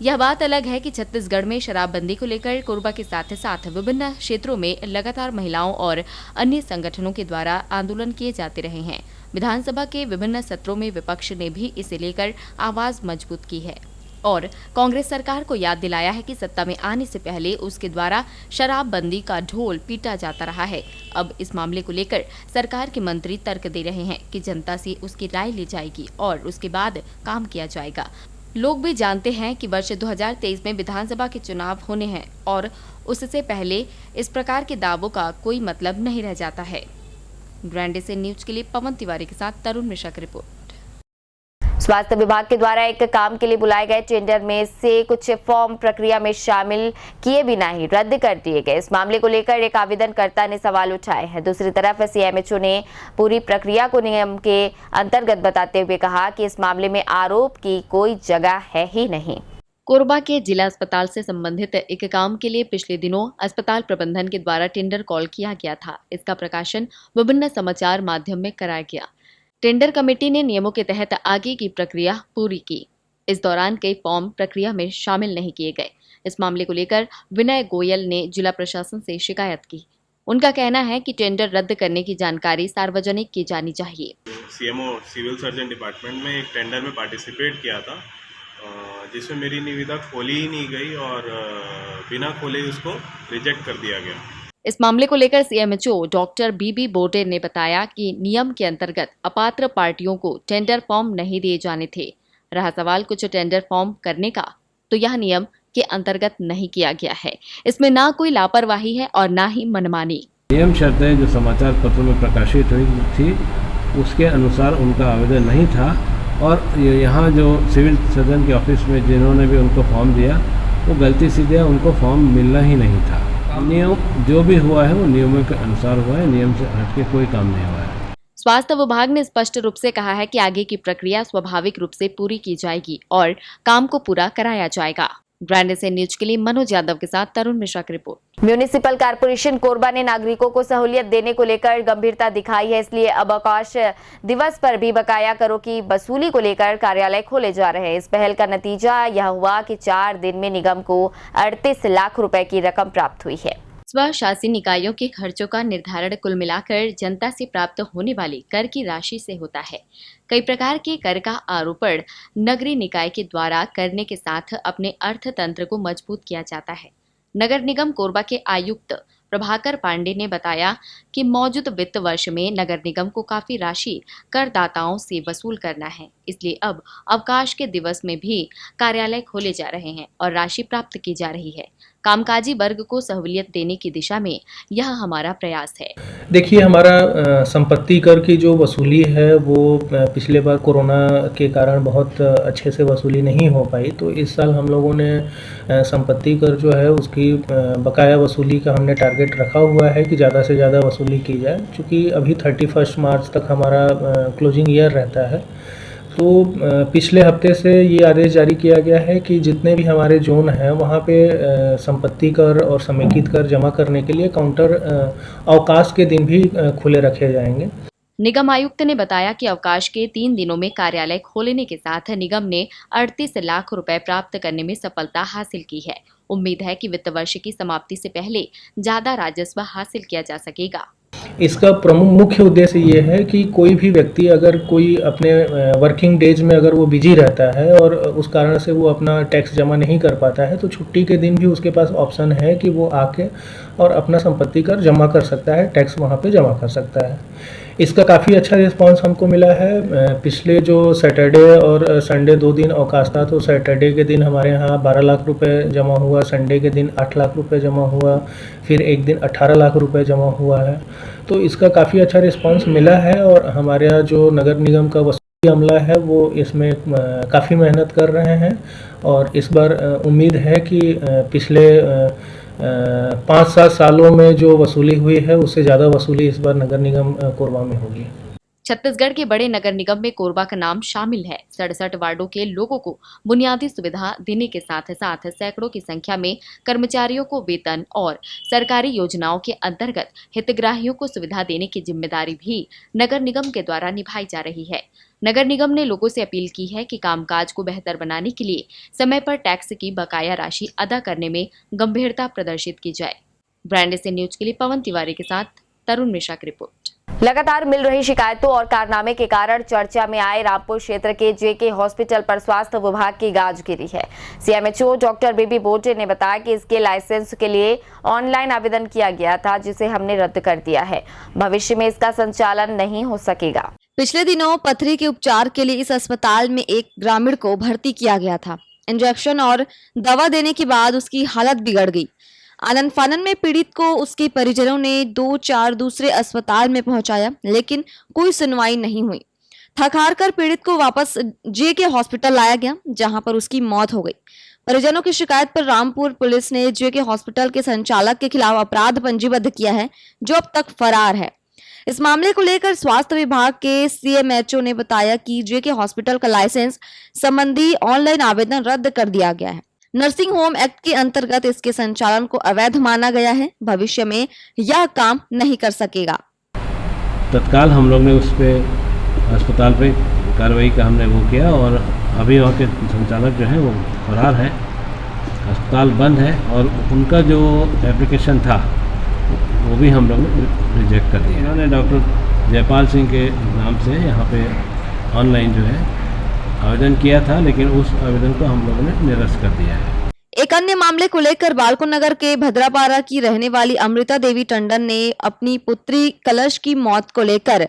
यह बात अलग है कि छत्तीसगढ़ में शराबबंदी को लेकर कोरबा के साथ साथ विभिन्न क्षेत्रों में लगातार महिलाओं और अन्य संगठनों के द्वारा आंदोलन किए जाते रहे हैं। विधानसभा के विभिन्न सत्रों में विपक्ष ने भी इसे लेकर आवाज मजबूत की है और कांग्रेस सरकार को याद दिलाया है कि सत्ता में आने से पहले उसके द्वारा शराबबंदी का ढोल पीटा जाता रहा है। अब इस मामले को लेकर सरकार के मंत्री तर्क दे रहे हैं कि जनता से उसकी राय ली जाएगी और उसके बाद काम किया जाएगा। लोग भी जानते हैं कि वर्ष 2023 में विधानसभा के चुनाव होने हैं और उससे पहले इस प्रकार के दावों का कोई मतलब नहीं रह जाता है। ग्रैंड से न्यूज के लिए पवन तिवारी के साथ तरुण मिश्रा की रिपोर्ट। स्वास्थ्य विभाग के द्वारा एक काम के लिए बुलाए गए टेंडर में से कुछ फॉर्म प्रक्रिया में शामिल किए बिना ही रद्द कर दिए गए। इस मामले को लेकर एक आवेदनकर्ता ने सवाल उठाए हैं। दूसरी तरफ सीएमएचओ ने पूरी प्रक्रिया को नियम के अंतर्गत बताते हुए कहा कि इस मामले में आरोप की कोई जगह है ही नहीं। कोरबा के जिला अस्पताल से संबंधित एक काम के लिए पिछले दिनों अस्पताल प्रबंधन के द्वारा टेंडर कॉल किया गया था। इसका प्रकाशन विभिन्न समाचार माध्यम में कराया गया। टेंडर कमेटी ने नियमों के तहत आगे की प्रक्रिया पूरी की। इस दौरान कई फॉर्म प्रक्रिया में शामिल नहीं किए गए। इस मामले को लेकर विनय गोयल ने जिला प्रशासन से शिकायत की। उनका कहना है कि टेंडर रद्द करने की जानकारी सार्वजनिक की जानी चाहिए। सीएमओ सिविल सर्जन डिपार्टमेंट में एक टेंडर में पार्टिसिपेट किया था जिसमें मेरी निविदा खोली ही नहीं गई और बिना खोले उसको रिजेक्ट कर दिया गया। इस मामले को लेकर सीएमएचओ डॉक्टर बीबी बोटे ने बताया कि नियम के अंतर्गत अपात्र पार्टियों को टेंडर फॉर्म नहीं दिए जाने थे। रहा सवाल कुछ टेंडर फॉर्म करने का, तो यह नियम के अंतर्गत नहीं किया गया है। इसमें ना कोई लापरवाही है और ना ही मनमानी। नियम शर्तें जो समाचार पत्रों में प्रकाशित हुई थी उसके अनुसार उनका आवेदन नहीं था और यहाँ जो सिविल सर्जन के ऑफिस में जिन्होंने भी उनको फॉर्म दिया वो गलती से दिया, उनको फॉर्म मिलना ही नहीं था। नियम जो भी हुआ है वो नियमों के अनुसार हुआ है, नियम से हटके कोई काम नहीं हुआ है। स्वास्थ्य विभाग ने स्पष्ट रूप से कहा है कि आगे की प्रक्रिया स्वाभाविक रूप से पूरी की जाएगी और काम को पूरा कराया जाएगा। ग्रैंड से न्यूज के लिए मनोज यादव के साथ तरुण मिश्रा की रिपोर्ट। म्युनिसिपल कॉर्पोरेशन कोरबा ने नागरिकों को सहूलियत देने को लेकर गंभीरता दिखाई है, इसलिए अब अवकाश दिवस पर भी बकाया करों की वसूली को लेकर कार्यालय खोले जा रहे हैं। इस पहल का नतीजा यह हुआ कि 4 दिन में निगम को 38 लाख रुपए की रकम प्राप्त हुई है। स्वशासी निकायों के खर्चों का निर्धारण कुल मिलाकर जनता से प्राप्त होने वाली कर की राशि से होता है। कई प्रकार के कर का आरोपण नगरीय निकाय के द्वारा करने के साथ अपने अर्थतंत्र को मजबूत किया जाता है। नगर निगम कोरबा के आयुक्त प्रभाकर पांडे ने बताया कि मौजूद वित्त वर्ष में नगर निगम को काफी राशि करदाताओं से वसूल करना है, इसलिए अब अवकाश के दिवस में भी कार्यालय खोले जा रहे हैं और राशि प्राप्त की जा रही है। कामकाजी वर्ग को सहूलियत देने की दिशा में यह हमारा प्रयास है। देखिए, हमारा संपत्ति कर की जो वसूली है वो पिछले बार कोरोना के कारण बहुत अच्छे से वसूली नहीं हो पाई, तो इस साल हम लोगों ने संपत्ति कर जो है उसकी बकाया वसूली का हमने टारगेट रखा हुआ है कि ज़्यादा से ज़्यादा वसूली की जाए। चूँकि अभी 31 मार्च तक हमारा क्लोजिंग ईयर रहता है, तो पिछले हफ्ते से ये आदेश जारी किया गया है कि जितने भी हमारे जोन हैं वहाँ पे संपत्ति कर और समेकित कर जमा करने के लिए काउंटर अवकाश के दिन भी खुले रखे जाएंगे। निगम आयुक्त ने बताया कि अवकाश के 3 दिनों में कार्यालय खोलने के साथ निगम ने 38 लाख रुपए प्राप्त करने में सफलता हासिल की है। उम्मीद है कि वित्त वर्ष की समाप्ति से पहले ज्यादा राजस्व हासिल किया जा सकेगा। इसका प्रमुख मुख्य उद्देश्य ये है कि कोई भी व्यक्ति अगर कोई अपने वर्किंग डेज में अगर वो बिजी रहता है और उस कारण से वो अपना टैक्स जमा नहीं कर पाता है, तो छुट्टी के दिन भी उसके पास ऑप्शन है कि वो आके और अपना संपत्ति कर जमा कर सकता है, टैक्स वहाँ पे जमा कर सकता है। इसका काफ़ी अच्छा रिस्पांस हमको मिला है। पिछले जो सैटरडे और संडे 2 दिन अवकाश था, तो सैटरडे के दिन हमारे यहाँ 12 लाख रुपए जमा हुआ, संडे के दिन 8 लाख रुपए जमा हुआ, फिर एक दिन 18 लाख रुपए जमा हुआ है। तो इसका काफ़ी अच्छा रिस्पांस मिला है और हमारे यहाँ जो नगर निगम का वसूली अमला है वो इसमें काफ़ी मेहनत कर रहे हैं और इस बार उम्मीद है कि पिछले 5-7 सालों में जो वसूली हुई है उससे ज़्यादा वसूली इस बार नगर निगम कोरबा में होगी। छत्तीसगढ़ के बड़े नगर निगम में कोरबा का नाम शामिल है। 67 वार्डों के लोगों को बुनियादी सुविधा देने के साथ साथ सैकड़ों की संख्या में कर्मचारियों को वेतन और सरकारी योजनाओं के अंतर्गत हितग्राहियों को सुविधा देने की जिम्मेदारी भी नगर निगम के द्वारा निभाई जा रही है। नगर निगम ने लोगों से अपील की है कि कामकाज को बेहतर बनाने के लिए समय पर टैक्स की बकाया राशि अदा करने में गंभीरता प्रदर्शित की जाए। ब्रांड से न्यूज के लिए पवन तिवारी के साथ तरुण मिश्रा की रिपोर्ट। लगातार मिल रही शिकायतों और कारनामे के कारण चर्चा में आए रामपुर क्षेत्र के जेके हॉस्पिटल पर स्वास्थ्य विभाग की गाज गिरी है। सीएमएचओ डॉक्टर बीबी बोटे ने बताया कि इसके लाइसेंस के लिए ऑनलाइन आवेदन किया गया था, जिसे हमने रद्द कर दिया है। भविष्य में इसका संचालन नहीं हो सकेगा। पिछले दिनों पथरी के उपचार के लिए इस अस्पताल में एक ग्रामीण को भर्ती किया गया था। इंजेक्शन और दवा देने के बाद उसकी हालत बिगड़ गई। आनंद फानन में पीड़ित को उसके परिजनों ने 2-4 दूसरे अस्पताल में पहुंचाया, लेकिन कोई सुनवाई नहीं हुई। थक हार कर पीड़ित को वापस जेके हॉस्पिटल लाया गया, जहां पर उसकी मौत हो गई। परिजनों की शिकायत पर रामपुर पुलिस ने जेके हॉस्पिटल के संचालक के खिलाफ अपराध पंजीबद्ध किया है, जो अब तक फरार है। इस मामले को लेकर स्वास्थ्य विभाग के सीएमएचओ ने बताया कि जेके हॉस्पिटल का लाइसेंस संबंधी ऑनलाइन आवेदन रद्द कर दिया गया है। नर्सिंग होम एक्ट के अंतर्गत इसके संचालन को अवैध माना गया है। भविष्य में यह काम नहीं कर सकेगा। तत्काल हम लोग ने उस पर अस्पताल पे कार्रवाई का हमने वो किया और अभी वहाँ के संचालक जो है वो फरार है, अस्पताल बंद है और उनका जो एप्लीकेशन था वो भी हम लोग ने रिजेक्ट कर दिया। इन्होंने डॉक्टर जयपाल सिंह के नाम से यहाँ पे ऑनलाइन जो है आवेदन किया था, लेकिन उस आवेदन को हम लोगों ने निरस्त कर दिया है। एक अन्य मामले को लेकर बालको नगर के भद्रापारा की रहने वाली अमृता देवी टंडन ने अपनी पुत्री कलश की मौत को लेकर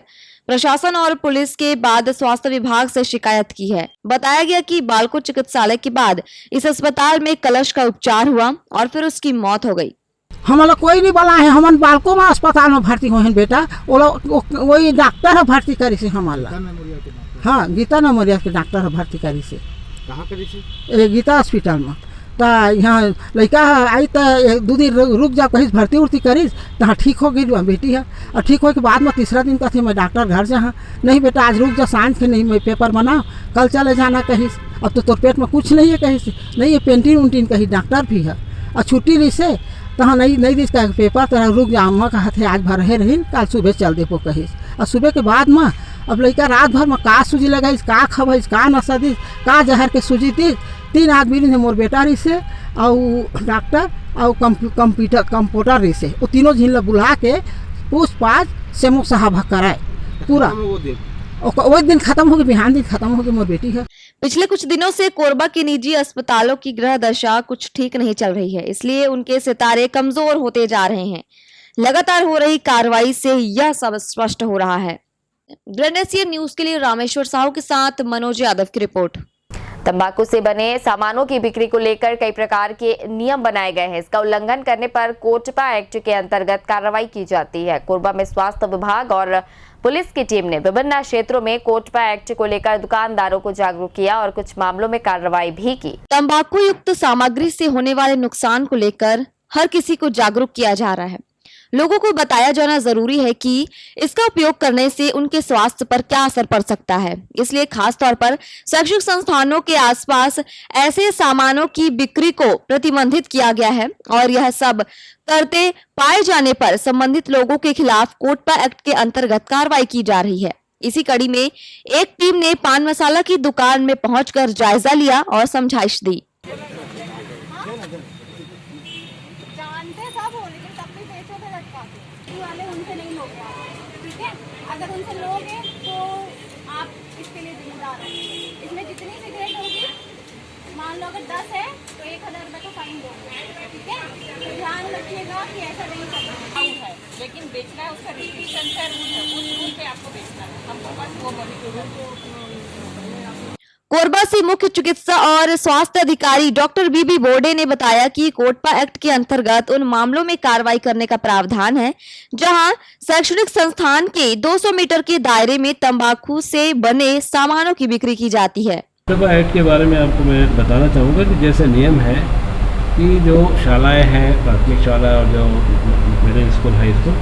प्रशासन और पुलिस के बाद स्वास्थ्य विभाग से शिकायत की है। बताया गया कि बालको चिकित्सालय के बाद इस अस्पताल में कलश का उपचार हुआ और फिर उसकी मौत हो गई। हमारा कोई नहीं बोला है, हम बालको में अस्पताल में भर्ती हुए हैं बेटा, वही डॉक्टर है भर्ती करी से हमारा। हाँ, गीता मेमोरियल के डॉक्टर है भर्ती करी से। कहाँ करी से? गीता हॉस्पिटल में। तो यहाँ लड़का आई तो 2 दिन रुक जा, कहीं भर्ती उर्ती करी तो हाँ ठीक हो गई बेटी है। और ठीक हो के बाद में तीसरा दिन कहती मैं डॉक्टर घर जा। नहीं बेटा आज रुक जा, सांझ के नहीं मैं पेपर बनाओ, कल चले जाना कहीं। अब तो तोर पेट में कुछ नहीं है कहीं से, नहीं ये पेंटिंग उंटिंग कहीं डॉक्टर भी है और छुट्टी नहीं से तो हाँ नहीं दी पेपर तो रुक जा, अम्मा का हाथ है आज भर रही, कल सुबह चल दे कहीं। और सुबह के बाद में अब लड़का रात भर में का सूजी लगाई, का खबई, का नशा दी, का जहर के सूजी दी, 3 आदमी रही मोर बेटा रही से और डॉक्टर और कंप्यूटर रही से वो तीनों झील बुला के पूछपाछ से मुख साहब कराए पूरा वो दिन खत्म हो गया, बिहान दिन खत्म हो गया मोर बेटी है। पिछले कुछ दिनों से कोरबा के निजी अस्पतालों की ग्रह दशा कुछ ठीक नहीं चल रही है, इसलिए उनके सितारे कमजोर होते जा रहे हैं। लगातार हो रही कार्रवाई से यह सब स्पष्ट हो रहा है। ग्रैंड एशिया न्यूज के लिए रामेश्वर साहू के साथ मनोज यादव की रिपोर्ट। तंबाकू से बने सामानों की बिक्री को लेकर कई प्रकार के नियम बनाए गए हैं। इसका उल्लंघन करने पर कोटपा एक्ट के अंतर्गत कार्रवाई की जाती है। कोरबा में स्वास्थ्य विभाग और पुलिस की टीम ने विभिन्न क्षेत्रों में कोटपा एक्ट को लेकर दुकानदारों को जागरूक किया और कुछ मामलों में कार्रवाई भी की। तंबाकू युक्त सामग्री से होने वाले नुकसान को लेकर हर किसी को जागरूक किया जा रहा है। लोगों को बताया जाना जरूरी है कि इसका उपयोग करने से उनके स्वास्थ्य पर क्या असर पड़ सकता है। इसलिए खास तौर पर शैक्षिक संस्थानों के आसपास ऐसे सामानों की बिक्री को प्रतिबंधित किया गया है और यह सब करते पाए जाने पर संबंधित लोगों के खिलाफ कोटपा एक्ट के अंतर्गत कार्रवाई की जा रही है। इसी कड़ी में एक टीम ने पान मसाला की दुकान में पहुंचकर जायजा लिया और समझाइश दी। अगर उनसे लोगे तो आप इसके लिए जिम्मेदार हैं। इसमें जितनी सिगरेट होगी, मान लो अगर 10 है तो 1000 रुपये का फाइन दोगे, ठीक है। तो ध्यान रखिएगा कि ऐसा नहीं करना है, लेकिन बेचना है उसका रिस्ट्रिक्शन है, रूल है, उस रूल पे आपको बेचना है। हमको बस वो कोरबा से मुख्य चिकित्सा और स्वास्थ्य अधिकारी डॉक्टर बीबी बोर्डे ने बताया कि कोटपा एक्ट के अंतर्गत उन मामलों में कार्रवाई करने का प्रावधान है जहां शैक्षणिक संस्थान के 200 मीटर के दायरे में तंबाकू से बने सामानों की बिक्री की जाती है। कोटपा एक्ट के बारे में आपको मैं बताना चाहूँगा कि जैसे नियम है कि जो शालाएँ हैं, प्राथमिक शाला और जो मिडिल स्कूल, हाई स्कूल,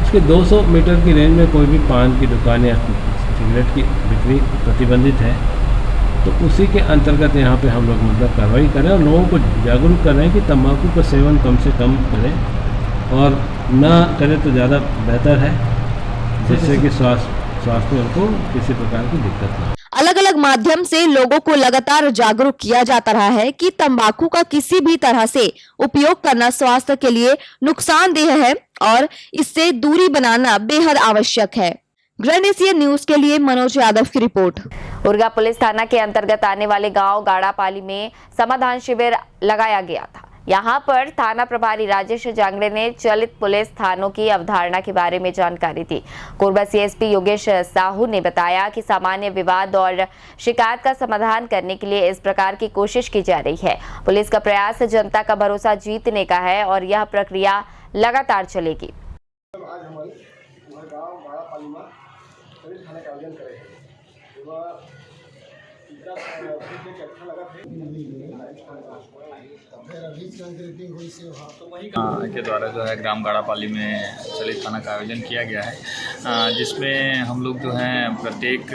उसके 200 मीटर की रेंज में कोई भी पान की दुकान या सिगरेट की बिक्री प्रतिबंधित है। तो उसी के अंतर्गत यहाँ पे हम लोग मतलब कार्रवाई करें और लोगों को जागरूक कर रहे हैं कि तंबाकू का सेवन कम से कम करें और ना करें तो ज़्यादा बेहतर है, जिससे कि स्वास्थ्य में उनको किसी प्रकार की दिक्कत ना। अलग अलग माध्यम से लोगों को लगातार जागरूक किया जाता रहा है कि तंबाकू का किसी भी तरह से उपयोग करना स्वास्थ्य के लिए नुकसानदेह है और इससे दूरी बनाना बेहद आवश्यक है। ग्रैंड एशिया न्यूज के लिए मनोज यादव की रिपोर्ट। उर्गा पुलिस थाना के अंतर्गत आने वाले गांव गाड़ापाली में समाधान शिविर लगाया गया था। यहां पर थाना प्रभारी राजेश जांगड़े ने चलित पुलिस थानों की अवधारणा के बारे में जानकारी दी। कोरबा सीएसपी योगेश साहू ने बताया कि सामान्य विवाद और शिकायत का समाधान करने के लिए इस प्रकार की कोशिश की जा रही है। पुलिस का प्रयास जनता का भरोसा जीतने का है और यह प्रक्रिया लगातार चलेगी। के द्वारा जो है ग्राम गाड़ापाली में चलित थाना का आयोजन किया गया है, जिसमें हम लोग जो हैं प्रत्येक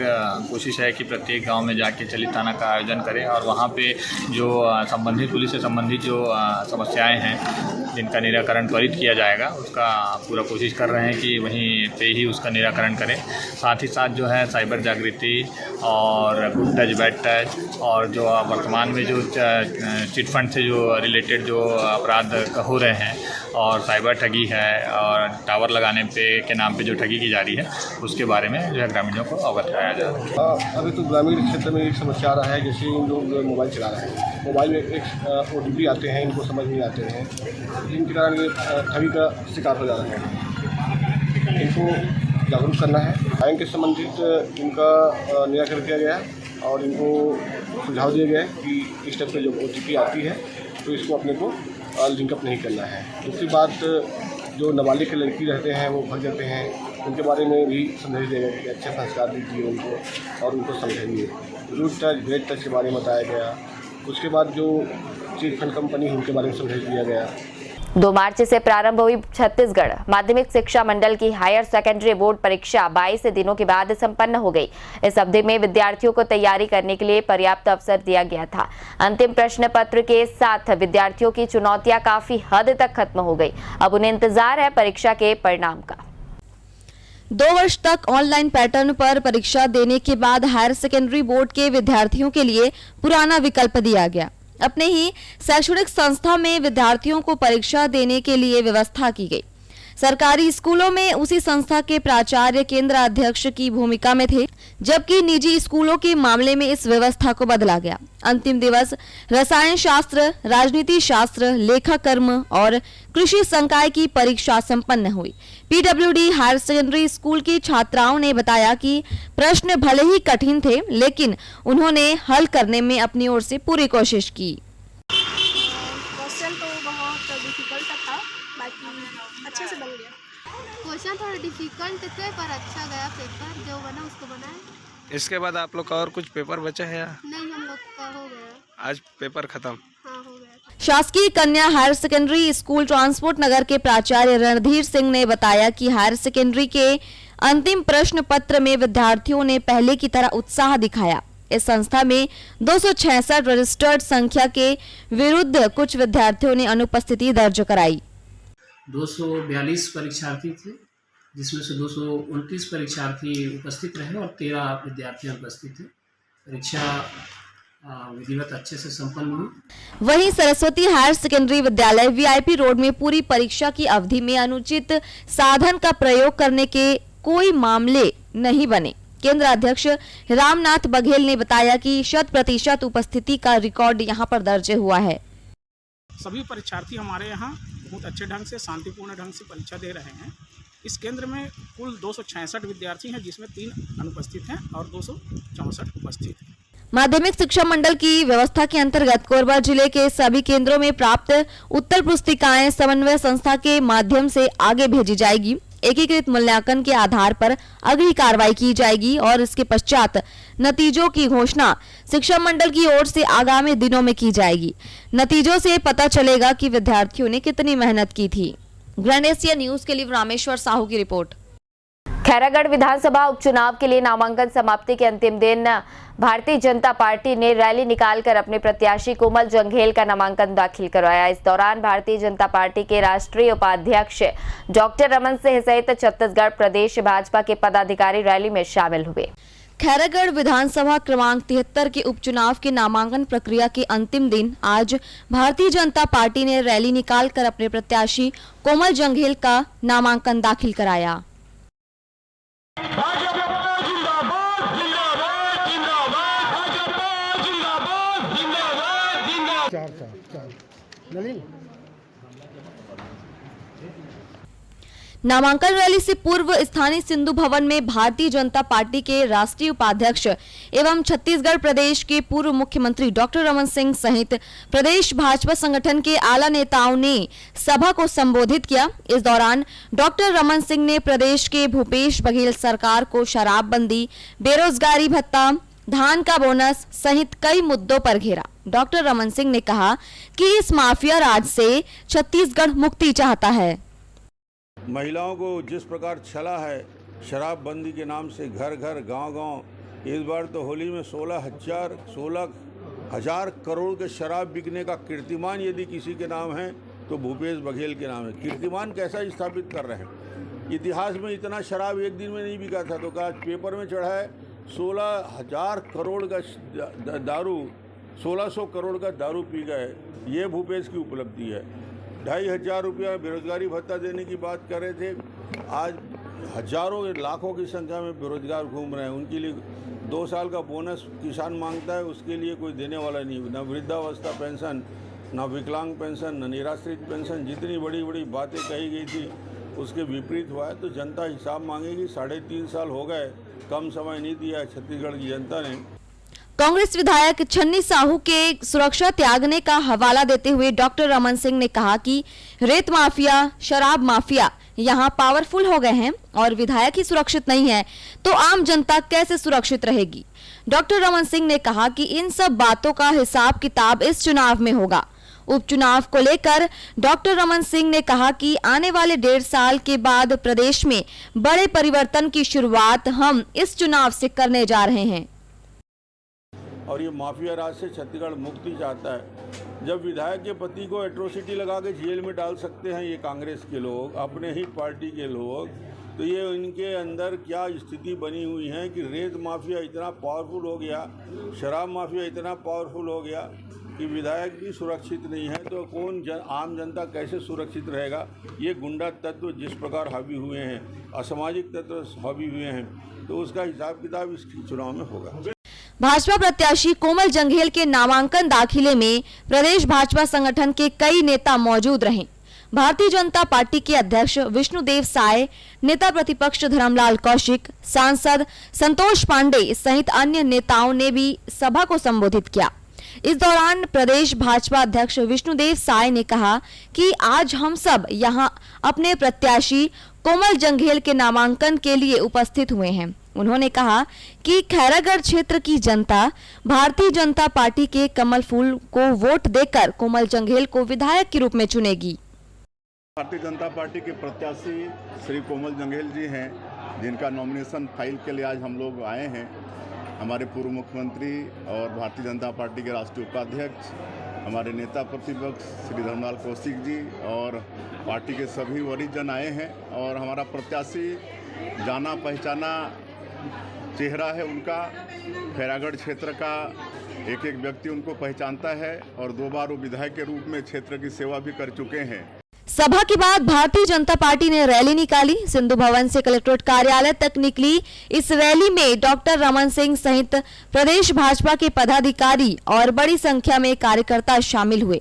कोशिश है कि प्रत्येक गांव में जाके चलित थाना का आयोजन करें और वहां पे जो संबंधित पुलिस से संबंधित जो समस्याएं हैं जिनका निराकरण त्वरित किया जाएगा, उसका पूरा कोशिश कर रहे हैं कि वहीं पे ही उसका निराकरण करें। साथ ही साथ जो है साइबर जागृति और गुड टच बैड टच और जो वर्तमान में जो चिट फंड से जो रिलेटेड जो अपराध हो रहे हैं और साइबर ठगी है और टावर लगाने पे के नाम पे जो ठगी की जा रही है, उसके बारे में जो है ग्रामीणों को अवगत कराया जा रहा है। अभी तो ग्रामीण क्षेत्र में एक समस्या आ रहा है, जैसे इन लोग मोबाइल चला रहे हैं, मोबाइल में एक OTP आते हैं, इनको समझ नहीं आते हैं, जिनके कारण ये ठगी का शिकार हो जा रहे हैं। इनको जागरूक करना है। बैंक के संबंधित इनका निराकरण किया गया है और इनको सुझाव दिया गया है कि इस टाइप की जो OTP आती है तो इसको अपने को लिंकअप नहीं करना है। दूसरी बात, जो नाबालिग के लड़की रहते हैं वो भग जाते हैं, उनके बारे में भी समझाइए देगा कि अच्छे संस्कार दीजिए उनको और उनको समझाइए। गुड टच ग्रेट टच के बारे में बताया गया। उसके बाद जो चिट फंड कंपनी है उनके बारे में समझाइश दिया गया। 2 मार्च से प्रारंभ हुई छत्तीसगढ़ माध्यमिक शिक्षा मंडल की हायर सेकेंडरी बोर्ड परीक्षा 22 दिनों के बाद संपन्न हो गई। इस अवधि में विद्यार्थियों को तैयारी करने के लिए पर्याप्त अवसर दिया गया था। अंतिम प्रश्न पत्र के साथ विद्यार्थियों की चुनौतियां काफी हद तक खत्म हो गई। अब उन्हें इंतजार है परीक्षा के परिणाम का। 2 वर्ष तक ऑनलाइन पैटर्न पर परीक्षा देने के बाद हायर सेकेंडरी बोर्ड के विद्यार्थियों के लिए पुराना विकल्प दिया गया। अपने ही शैक्षणिक संस्था में विद्यार्थियों को परीक्षा देने के लिए व्यवस्था की गई। सरकारी स्कूलों में उसी संस्था के प्राचार्य केंद्र अध्यक्ष की भूमिका में थे, जबकि निजी स्कूलों के मामले में इस व्यवस्था को बदला गया। अंतिम दिवस रसायन शास्त्र, राजनीति शास्त्र, लेखा कर्म और कृषि संकाय की परीक्षा संपन्न हुई। पीडब्ल्यूडी हायर सेकेंडरी स्कूल की छात्राओं ने बताया कि प्रश्न भले ही कठिन थे, लेकिन उन्होंने हल करने में अपनी ओर से पूरी कोशिश की। क्वेश्चन तो बहुत डिफिकल्ट था, बाकी अच्छे से बन गया। क्वेश्चन थोड़ा डिफिकल्ट थे पर अच्छा गया पेपर, जो बना उसको बनाए। इसके बाद आप लोग का और कुछ पेपर बचा है या नहीं, हम लोग का हो गया। आज पेपर खत्म? हाँ, हो गया। शासकीय कन्या हायर सेकेंडरी स्कूल ट्रांसपोर्ट नगर के प्राचार्य रणधीर सिंह ने बताया कि हायर सेकेंडरी के अंतिम प्रश्न पत्र में विद्यार्थियों ने पहले की तरह उत्साह दिखाया। इस संस्था में 266 रजिस्टर्ड संख्या के विरुद्ध कुछ विद्यार्थियों ने अनुपस्थिति दर्ज कराई। 242 परीक्षार्थी थे, जिसमें से 229 परीक्षार्थी उपस्थित रहे और 13 विद्यार्थी अनुपस्थित थे। परीक्षा विधिवत अच्छे से संपन्न हुई। वहीं सरस्वती हायर सेकेंडरी विद्यालय वीआईपी रोड में पूरी परीक्षा की अवधि में अनुचित साधन का प्रयोग करने के कोई मामले नहीं बने। केंद्र अध्यक्ष रामनाथ बघेल ने बताया कि 100% उपस्थिति का रिकॉर्ड यहां पर दर्ज हुआ है। सभी परीक्षार्थी हमारे यहाँ बहुत अच्छे ढंग से, शांतिपूर्ण ढंग से परीक्षा दे रहे हैं। इस केंद्र में कुल 266 विद्यार्थी हैं, जिसमें 3 अनुपस्थित हैं और 264 उपस्थित हैं। माध्यमिक शिक्षा मंडल की व्यवस्था के अंतर्गत कोरबा जिले के सभी केंद्रों में प्राप्त उत्तर पुस्तिकाएं समन्वय संस्था के माध्यम से आगे भेजी जाएगी। एकीकृत मूल्यांकन के आधार पर अगली कार्रवाई की जाएगी और इसके पश्चात नतीजों की घोषणा शिक्षा मंडल की ओर से आगामी दिनों में की जाएगी। नतीजों से पता चलेगा कि विद्यार्थियों ने कितनी मेहनत की थी। ग्रैंड एशिया न्यूज के लिए रामेश्वर साहू की रिपोर्ट। खैरागढ़ विधानसभा उपचुनाव के लिए नामांकन समाप्ति के अंतिम दिन भारतीय जनता पार्टी ने रैली निकालकर अपने प्रत्याशी कोमल जंघेल का नामांकन दाखिल करवाया। इस दौरान भारतीय जनता पार्टी के राष्ट्रीय उपाध्यक्ष डॉक्टर रमन सिंह सहित छत्तीसगढ़ प्रदेश भाजपा के पदाधिकारी रैली में शामिल हुए। खैरागढ़ विधानसभा क्रमांक 73 के उपचुनाव के नामांकन प्रक्रिया के अंतिम दिन आज भारतीय जनता पार्टी ने रैली निकालकर अपने प्रत्याशी कोमल जंघेल का नामांकन दाखिल कराया। नामांकन रैली से पूर्व स्थानीय सिंधु भवन में भारतीय जनता पार्टी के राष्ट्रीय उपाध्यक्ष एवं छत्तीसगढ़ प्रदेश के पूर्व मुख्यमंत्री डॉक्टर रमन सिंह सहित प्रदेश भाजपा संगठन के आला नेताओं ने सभा को संबोधित किया। इस दौरान डॉक्टर रमन सिंह ने प्रदेश के भूपेश बघेल सरकार को शराबबंदी, बेरोजगारी भत्ता, धान का बोनस सहित कई मुद्दों पर घेरा। डॉक्टर रमन सिंह ने कहा कि इस माफिया राज से छत्तीसगढ़ मुक्ति चाहता है। महिलाओं को जिस प्रकार छला है शराबबंदी के नाम से, घर घर गांव गांव, इस बार तो होली में 16,000 करोड़ के शराब बिकने का कीर्तिमान यदि किसी के नाम है तो भूपेश बघेल के नाम है। कीर्तिमान कैसा स्थापित कर रहे हैं? इतिहास में इतना शराब एक दिन में नहीं बिका था, तो कहा पेपर में चढ़ा है 16,000 करोड़ का दारू, 1600 करोड़ का दारू पी गए। ये भूपेश की उपलब्धि है। 2,500 रुपया बेरोजगारी भत्ता देने की बात कर रहे थे, आज हजारों लाखों की संख्या में बेरोजगार घूम रहे हैं। उनके लिए 2 साल का बोनस किसान मांगता है, उसके लिए कोई देने वाला नहीं। न वृद्धावस्था पेंशन, न विकलांग पेंशन, न निराश्रित पेंशन, जितनी बड़ी बड़ी बातें कही गई थी उसके विपरीत हुआ है। तो जनता हिसाब मांगेगी। 3.5 साल हो गए, कम समय नहीं दिया है छत्तीसगढ़ की जनता ने। कांग्रेस विधायक छन्नी साहू के सुरक्षा त्यागने का हवाला देते हुए डॉक्टर रमन सिंह ने कहा कि रेत माफिया, शराब माफिया यहां पावरफुल हो गए हैं और विधायक ही सुरक्षित नहीं है तो आम जनता कैसे सुरक्षित रहेगी। डॉक्टर रमन सिंह ने कहा कि इन सब बातों का हिसाब किताब इस चुनाव में होगा। उपचुनाव को लेकर डॉक्टर रमन सिंह ने कहा कि आने वाले 1.5 साल के बाद प्रदेश में बड़े परिवर्तन की शुरुआत हम इस चुनाव से करने जा रहे हैं। और ये माफिया राज से छत्तीसगढ़ मुक्ति चाहता है। जब विधायक के पति को एट्रोसिटी लगा के जेल में डाल सकते हैं ये कांग्रेस के लोग, अपने ही पार्टी के लोग, तो ये इनके अंदर क्या स्थिति बनी हुई है कि रेत माफिया इतना पावरफुल हो गया, शराब माफिया इतना पावरफुल हो गया कि विधायक भी सुरक्षित नहीं है तो आम जनता कैसे सुरक्षित रहेगा। ये गुंडा तत्व जिस प्रकार हावी हुए हैं, असामाजिक तत्व हावी हुए हैं, तो उसका हिसाब किताब इस चुनाव में होगा। भाजपा प्रत्याशी कोमल जंघेल के नामांकन दाखिले में प्रदेश भाजपा संगठन के कई नेता मौजूद रहे। भारतीय जनता पार्टी के अध्यक्ष विष्णुदेव साय, नेता प्रतिपक्ष धर्मलाल कौशिक, सांसद संतोष पांडे सहित अन्य नेताओं ने भी सभा को संबोधित किया। इस दौरान प्रदेश भाजपा अध्यक्ष विष्णुदेव साय ने कहा कि आज हम सब यहां अपने प्रत्याशी कोमल जंघेल के नामांकन के लिए उपस्थित हुए हैं। उन्होंने कहा कि खैरागढ़ क्षेत्र की जनता भारतीय जनता पार्टी के कमल फूल को वोट देकर कोमल जंघेल को विधायक के रूप में चुनेगी। भारतीय जनता पार्टी के प्रत्याशी श्री कोमल जंघेल जी हैं, जिनका नॉमिनेशन फाइल के लिए आज हम लोग आए हैं। हमारे पूर्व मुख्यमंत्री और भारतीय जनता पार्टी के राष्ट्रीय उपाध्यक्ष, हमारे नेता प्रतिपक्ष श्री धर्मलाल कौशिक जी और पार्टी के सभी वरिष्ठ जन आए हैं। और हमारा प्रत्याशी जाना पहचाना चेहरा है उनका, खैरागढ़ क्षेत्र का एक एक व्यक्ति उनको पहचानता है और 2 बार वो विधायक के रूप में क्षेत्र की सेवा भी कर चुके हैं। सभा के बाद भारतीय जनता पार्टी ने रैली निकाली। सिंधु भवन से कलेक्ट्रेट कार्यालय तक निकली इस रैली में डॉक्टर रमन सिंह सहित प्रदेश भाजपा के पदाधिकारी और बड़ी संख्या में कार्यकर्ता शामिल हुए।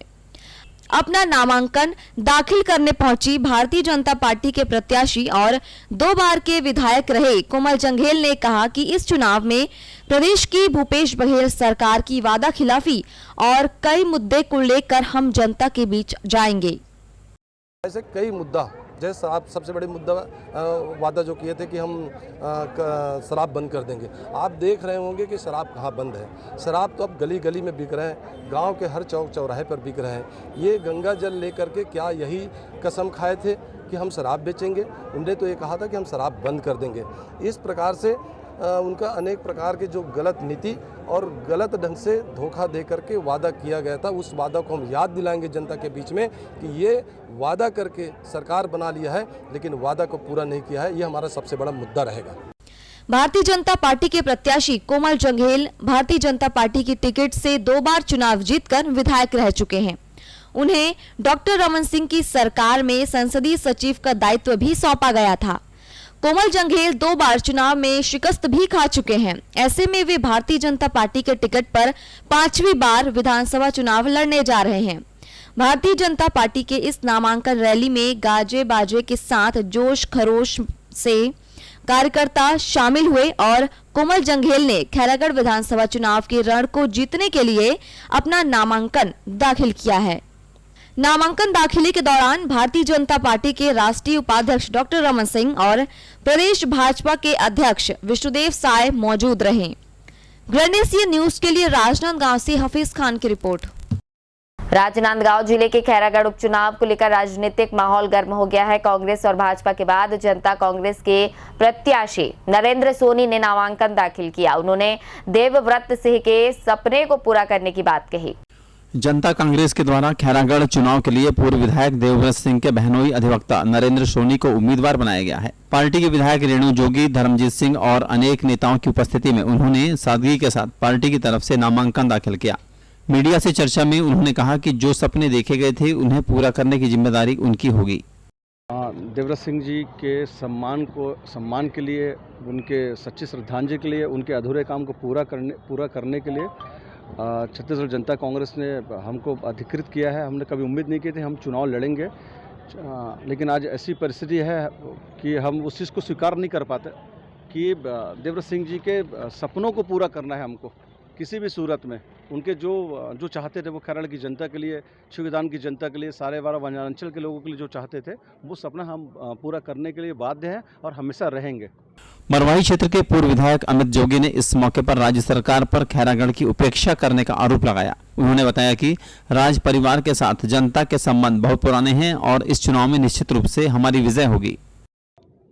अपना नामांकन दाखिल करने पहुंची भारतीय जनता पार्टी के प्रत्याशी और 2 बार के विधायक रहे कोमल जंघेल ने कहा कि इस चुनाव में प्रदेश की भूपेश बघेल सरकार की वादा खिलाफी और कई मुद्दे को लेकर हम जनता के बीच जाएंगे। ऐसे कई मुद्दा, जैसे शराब सबसे बड़े मुद्दा वादा जो किए थे कि हम शराब बंद कर देंगे। आप देख रहे होंगे कि शराब कहाँ बंद है। शराब तो अब गली गली में बिक रहे हैं, गांव के हर चौक चौराहे पर बिक रहे हैं। ये गंगा जल लेकर के क्या यही कसम खाए थे कि हम शराब बेचेंगे? उन्होंने तो ये कहा था कि हम शराब बंद कर देंगे। इस प्रकार से उनका अनेक प्रकार के जो गलत नीति और गलत ढंग से धोखा दे करके वादा किया गया था, उस वादा को हम याद दिलाएंगे जनता के बीच में कि ये वादा करके सरकार बना लिया है लेकिन वादा को पूरा नहीं किया है। ये हमारा सबसे बड़ा मुद्दा रहेगा। भारतीय जनता पार्टी के प्रत्याशी कोमल जंघेल भारतीय जनता पार्टी की टिकट से 2 बार चुनाव जीतकर विधायक रह चुके हैं। उन्हें डॉक्टर रमन सिंह की सरकार में संसदीय सचिव का दायित्व भी सौंपा गया था। कोमल जंघेल 2 बार चुनाव में शिकस्त भी खा चुके हैं। ऐसे में वे भारतीय जनता पार्टी के टिकट पर 5वीं बार विधानसभा चुनाव लड़ने जा रहे हैं। भारतीय जनता पार्टी के इस नामांकन रैली में गाजे बाजे के साथ जोश खरोश से कार्यकर्ता शामिल हुए और कोमल जंघेल ने खैरागढ़ विधानसभा चुनाव के रण को जीतने के लिए अपना नामांकन दाखिल किया है। नामांकन दाखिले के दौरान भारतीय जनता पार्टी के राष्ट्रीय उपाध्यक्ष डॉक्टर रमन सिंह और प्रदेश भाजपा के अध्यक्ष विष्णुदेव साय मौजूद रहे। ग्रैंडेसिया न्यूज के लिए राजनांदगांव से हफीज खान की रिपोर्ट। राजनांदगांव जिले के खैरागढ़ उपचुनाव को लेकर राजनीतिक माहौल गर्म हो गया है। कांग्रेस और भाजपा के बाद जनता कांग्रेस के प्रत्याशी नरेंद्र सोनी ने नामांकन दाखिल किया। उन्होंने देवव्रत सिंह के सपने को पूरा करने की बात कही। जनता कांग्रेस के द्वारा खैरागढ़ चुनाव के लिए पूर्व विधायक देवव्रत सिंह के बहनोई अधिवक्ता नरेंद्र सोनी को उम्मीदवार बनाया गया है। पार्टी के विधायक रेणु जोगी, धर्मजीत सिंह और अनेक नेताओं की उपस्थिति में उन्होंने सादगी के साथ पार्टी की तरफ से नामांकन दाखिल किया। मीडिया से चर्चा में उन्होंने कहा कि जो सपने देखे गए थे उन्हें पूरा करने की जिम्मेदारी उनकी होगी। देवव्रत सिंह जी के सम्मान के लिए, उनके सच्ची श्रद्धांजलि के लिए, उनके अधूरे काम को पूरा करने के लिए छत्तीसगढ़ जनता कांग्रेस ने हमको अधिकृत किया है। हमने कभी उम्मीद नहीं की थी हम चुनाव लड़ेंगे, लेकिन आज ऐसी परिस्थिति है कि हम उस चीज़ को स्वीकार नहीं कर पाते कि देवव्रत सिंह जी के सपनों को पूरा करना है हमको किसी भी सूरत में। उनके जो चाहते थे वो खैरागढ़ की जनता के लिए, शिवदान की जनता के लिए, सारे बारा वनांचल के लोगों के लिए जो चाहते थे वो सपना हम पूरा करने के लिए बाध्य हैं और हमेशा रहेंगे। मरवाही क्षेत्र के पूर्व विधायक अमित जोगी ने इस मौके पर राज्य सरकार पर खैरागढ़ की उपेक्षा करने का आरोप लगाया। उन्होंने बताया कि राज परिवार के साथ जनता के संबंध बहुत पुराने हैं और इस चुनाव में निश्चित रूप से हमारी विजय होगी।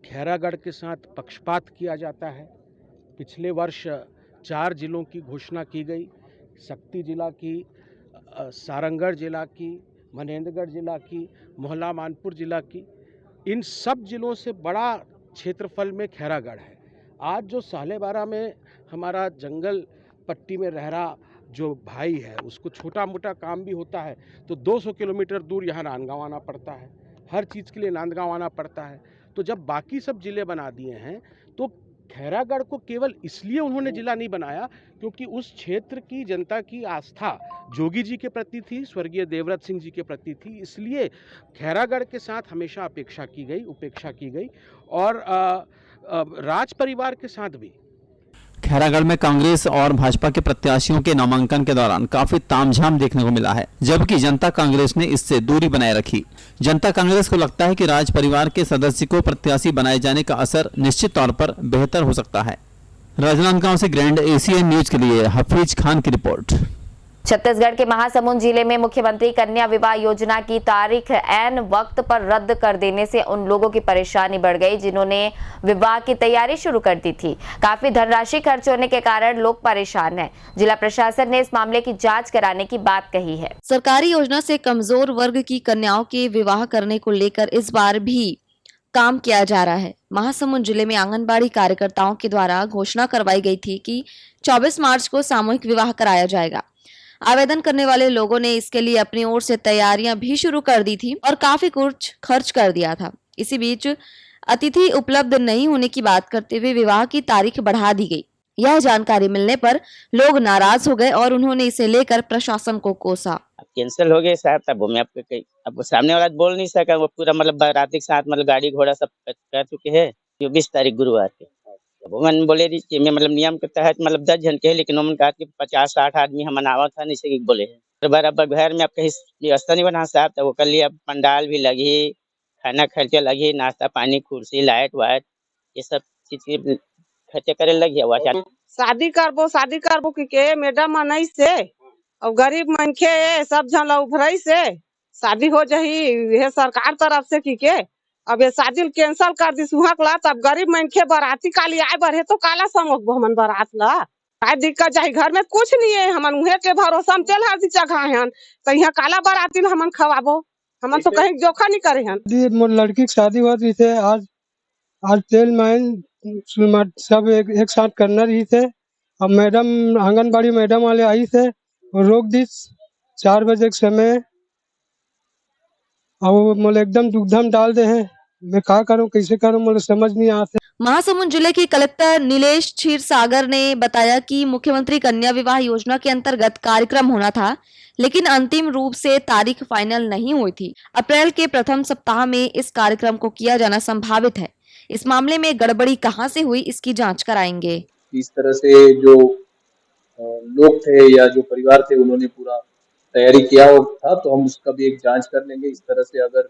खैरागढ़ के साथ पक्षपात किया जाता है। पिछले वर्ष 4 जिलों की घोषणा की गई, शक्ति जिला की, सारंगढ़ जिला की, मनेन्द्रगढ़ जिला की, मोहला मानपुर जिला की। इन सब जिलों से बड़ा क्षेत्रफल में खैरागढ़ है। आज जो सालेबारा में हमारा जंगल पट्टी में रह रहा जो भाई है उसको छोटा मोटा काम भी होता है तो 200 किलोमीटर दूर यहाँ नांदगांव आना पड़ता है, हर चीज़ के लिए नांदगांव आना पड़ता है। तो जब बाकी सब ज़िले बना दिए हैं तो खैरागढ़ को केवल इसलिए उन्होंने ज़िला नहीं बनाया क्योंकि उस क्षेत्र की जनता की आस्था जोगी जी के प्रति थी, स्वर्गीय देवव्रत सिंह जी के प्रति थी, इसलिए खैरागढ़ के साथ हमेशा उपेक्षा की गई और राज परिवार के साथ भी। खैरागढ़ में कांग्रेस और भाजपा के प्रत्याशियों के नामांकन के दौरान काफी तामझाम देखने को मिला है, जबकि जनता कांग्रेस ने इससे दूरी बनाए रखी। जनता कांग्रेस को लगता है कि राज परिवार के सदस्य को प्रत्याशी बनाए जाने का असर निश्चित तौर पर बेहतर हो सकता है। राजनांदगांव से ग्रैंड एशियन न्यूज के लिए हफीज खान की रिपोर्ट। छत्तीसगढ़ के महासमुंद जिले में मुख्यमंत्री कन्या विवाह योजना की तारीख ऐन वक्त पर रद्द कर देने से उन लोगों की परेशानी बढ़ गई जिन्होंने विवाह की तैयारी शुरू कर दी थी। काफी धनराशि खर्च होने के कारण लोग परेशान हैं। जिला प्रशासन ने इस मामले की जांच कराने की बात कही है। सरकारी योजना से कमजोर वर्ग की कन्याओं के विवाह करने को लेकर इस बार भी काम किया जा रहा है। महासमुंद जिले में आंगनबाड़ी कार्यकर्ताओं के द्वारा घोषणा करवाई गई थी कि 24 मार्च को सामूहिक विवाह कराया जाएगा। आवेदन करने वाले लोगों ने इसके लिए अपनी ओर से तैयारियां भी शुरू कर दी थी और काफी कुछ खर्च कर दिया था। इसी बीच अतिथि उपलब्ध नहीं होने की बात करते हुए विवाह की तारीख बढ़ा दी गई। यह जानकारी मिलने पर लोग नाराज हो गए और उन्होंने इसे लेकर प्रशासन को कोसा। कैंसिल हो गए साहब, तब मैं आपको सामने वाला बोल नहीं सका, वो पूरा मतलब बाराती के साथ मतलब गाड़ी घोड़ा सब कर चुके हैं। 24 तारीख गुरुवार के मन बोले रही कि मैं मतलब नियम के तहत मतलब 10 जन के है, लेकिन उन्होंने कहा कि 50-60 आदमी हम मनावा था, नहीं से बोले हैं बराबर घर में आप कहीं व्यवस्था नहीं बना साहब। तो वो कर लिया, पंडाल भी लगी, खाना खर्चे लगी, नाश्ता पानी, कुर्सी, लाइट वाइट, ये सब चीज खर्चे करे लगी। शादी करबो के मैडम नहीं से और गरीब मनखे सब जन उभरई से शादी हो जाही, ये सरकार तरफ से की अब ये शादी कैंसल कर दी सुहाग ला। तब गरीब मनखे बराती काली आए बढ़े तो काला समझ हमन बारात ला काय दिक्कत जाही, घर में कुछ नहीं है, हमन उहे के भरोसा हम तेल हल्दी चढ़ा हन तो यहाँ काला बराती ला हमन खवाबो, हमन तो कहीं जोखा नहीं करे हन। मोर लड़की की शादी हुआ रही थे, आज तेल माइन सब एक साथ करना रही थे। अब मैडम आंगनबाड़ी मैडम वाले आई थे और रोक दी 4 बजे के समय, अब मोले एकदम दुखधम डाल दे हैं। मैं क्या करूं, कैसे करूं, मुझे समझ नहीं आते। महासमुंद जिले के कलेक्टर नीलेश क्षीरसागर ने बताया कि मुख्यमंत्री कन्या विवाह योजना के अंतर्गत कार्यक्रम होना था, लेकिन अंतिम रूप से तारीख फाइनल नहीं हुई थी। अप्रैल के प्रथम सप्ताह में इस कार्यक्रम को किया जाना संभावित है। इस मामले में गड़बड़ी कहां से हुई, इसकी जांच कराएंगे। इस तरह से जो लोग थे या जो परिवार थे उन्होंने पूरा तैयारी किया था, तो हम उसका भी एक जांच कर लेंगे। इस तरह से अगर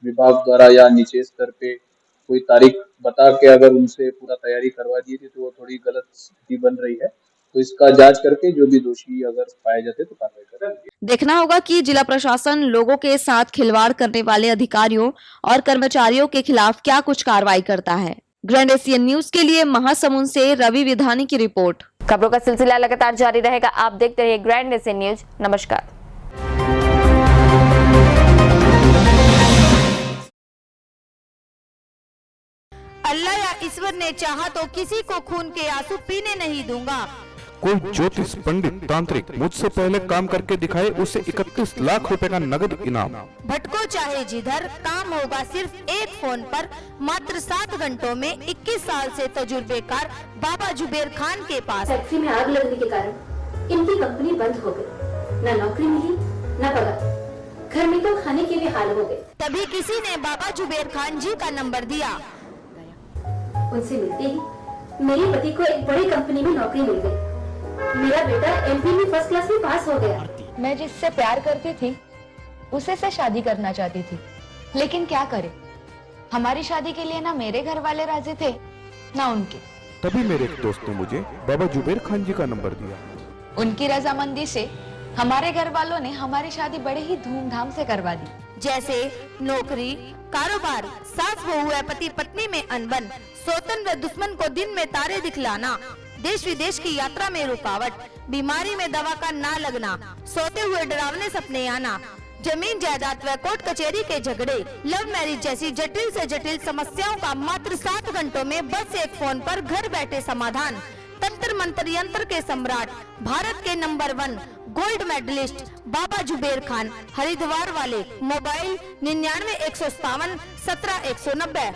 विभाग द्वारा या नीचे स्तर पे कोई तारीख बता के अगर उनसे पूरा तैयारी करवा दी थी तो वो थोड़ी गलत स्थिति बन रही है, तो इसका जांच करके जो भी दोषी अगर पाए जाते तो कार्रवाई करेंगे। देखना होगा कि जिला प्रशासन लोगों के साथ खिलवाड़ करने वाले अधिकारियों और कर्मचारियों के खिलाफ क्या कुछ कार्रवाई करता है। ग्रैंड एशियन न्यूज के लिए महासमुंद से रवि विधानी की रिपोर्ट। खबरों का सिलसिला लगातार जारी रहेगा, आप देखते रहिए ग्रैंड एशियन न्यूज। नमस्कार। अल्लाह या ईश्वर ने चाहा तो किसी को खून के आंसू पीने नहीं दूंगा। कोई ज्योतिष पंडित तांत्रिक मुझसे पहले काम करके दिखाए, उसे 31 लाख रुपए का नगद इनाम। भटको चाहे जिधर, काम होगा सिर्फ एक फोन पर, मात्र 7 घंटों में। 21 साल से तजुर्बेकार बाबा जुबेर खान के पास। फैक्ट्री में आग लगने के कारण इनकी कंपनी बंद हो गई, न नौकरी मिली न पगार, घर में तो खाने के भी हाल हो गए। तभी किसी ने बाबा जुबेर खान जी का नंबर दिया। उनसे मिलते ही मेरे पति को एक बड़ी कंपनी में नौकरी मिल गई। मेरा बेटा एमपी में फर्स्ट क्लास में पास हो गया। मैं जिससे प्यार करती थी उसे से शादी करना चाहती थी, लेकिन क्या करे, हमारी शादी के लिए ना मेरे घर वाले राजी थे ना उनके। तभी मेरे एक दोस्त ने मुझे बाबा जुबेर खान जी का नंबर दिया। उनकी रजामंदी से हमारे घर वालों ने हमारी शादी बड़े ही धूमधाम से करवा दी। जैसे नौकरी, कारोबार, सास बहू या पति पत्नी में अनबन, सौतन व दुश्मन को दिन में तारे दिखलाना, देश विदेश की यात्रा में रुकावट, बीमारी में दवा का ना लगना, सोते हुए डरावने सपने आना, जमीन जायदाद व कोर्ट कचहरी के झगड़े, लव मैरिज जैसी जटिल से जटिल समस्याओं का मात्र 7 घंटों में बस एक फोन पर घर बैठे समाधान। तंत्र मंत्र यंत्र के सम्राट, भारत के नंबर 1 गोल्ड मेडलिस्ट बाबा जुबेर खान, हरिद्वार वाले। मोबाइल 99 157 17 190।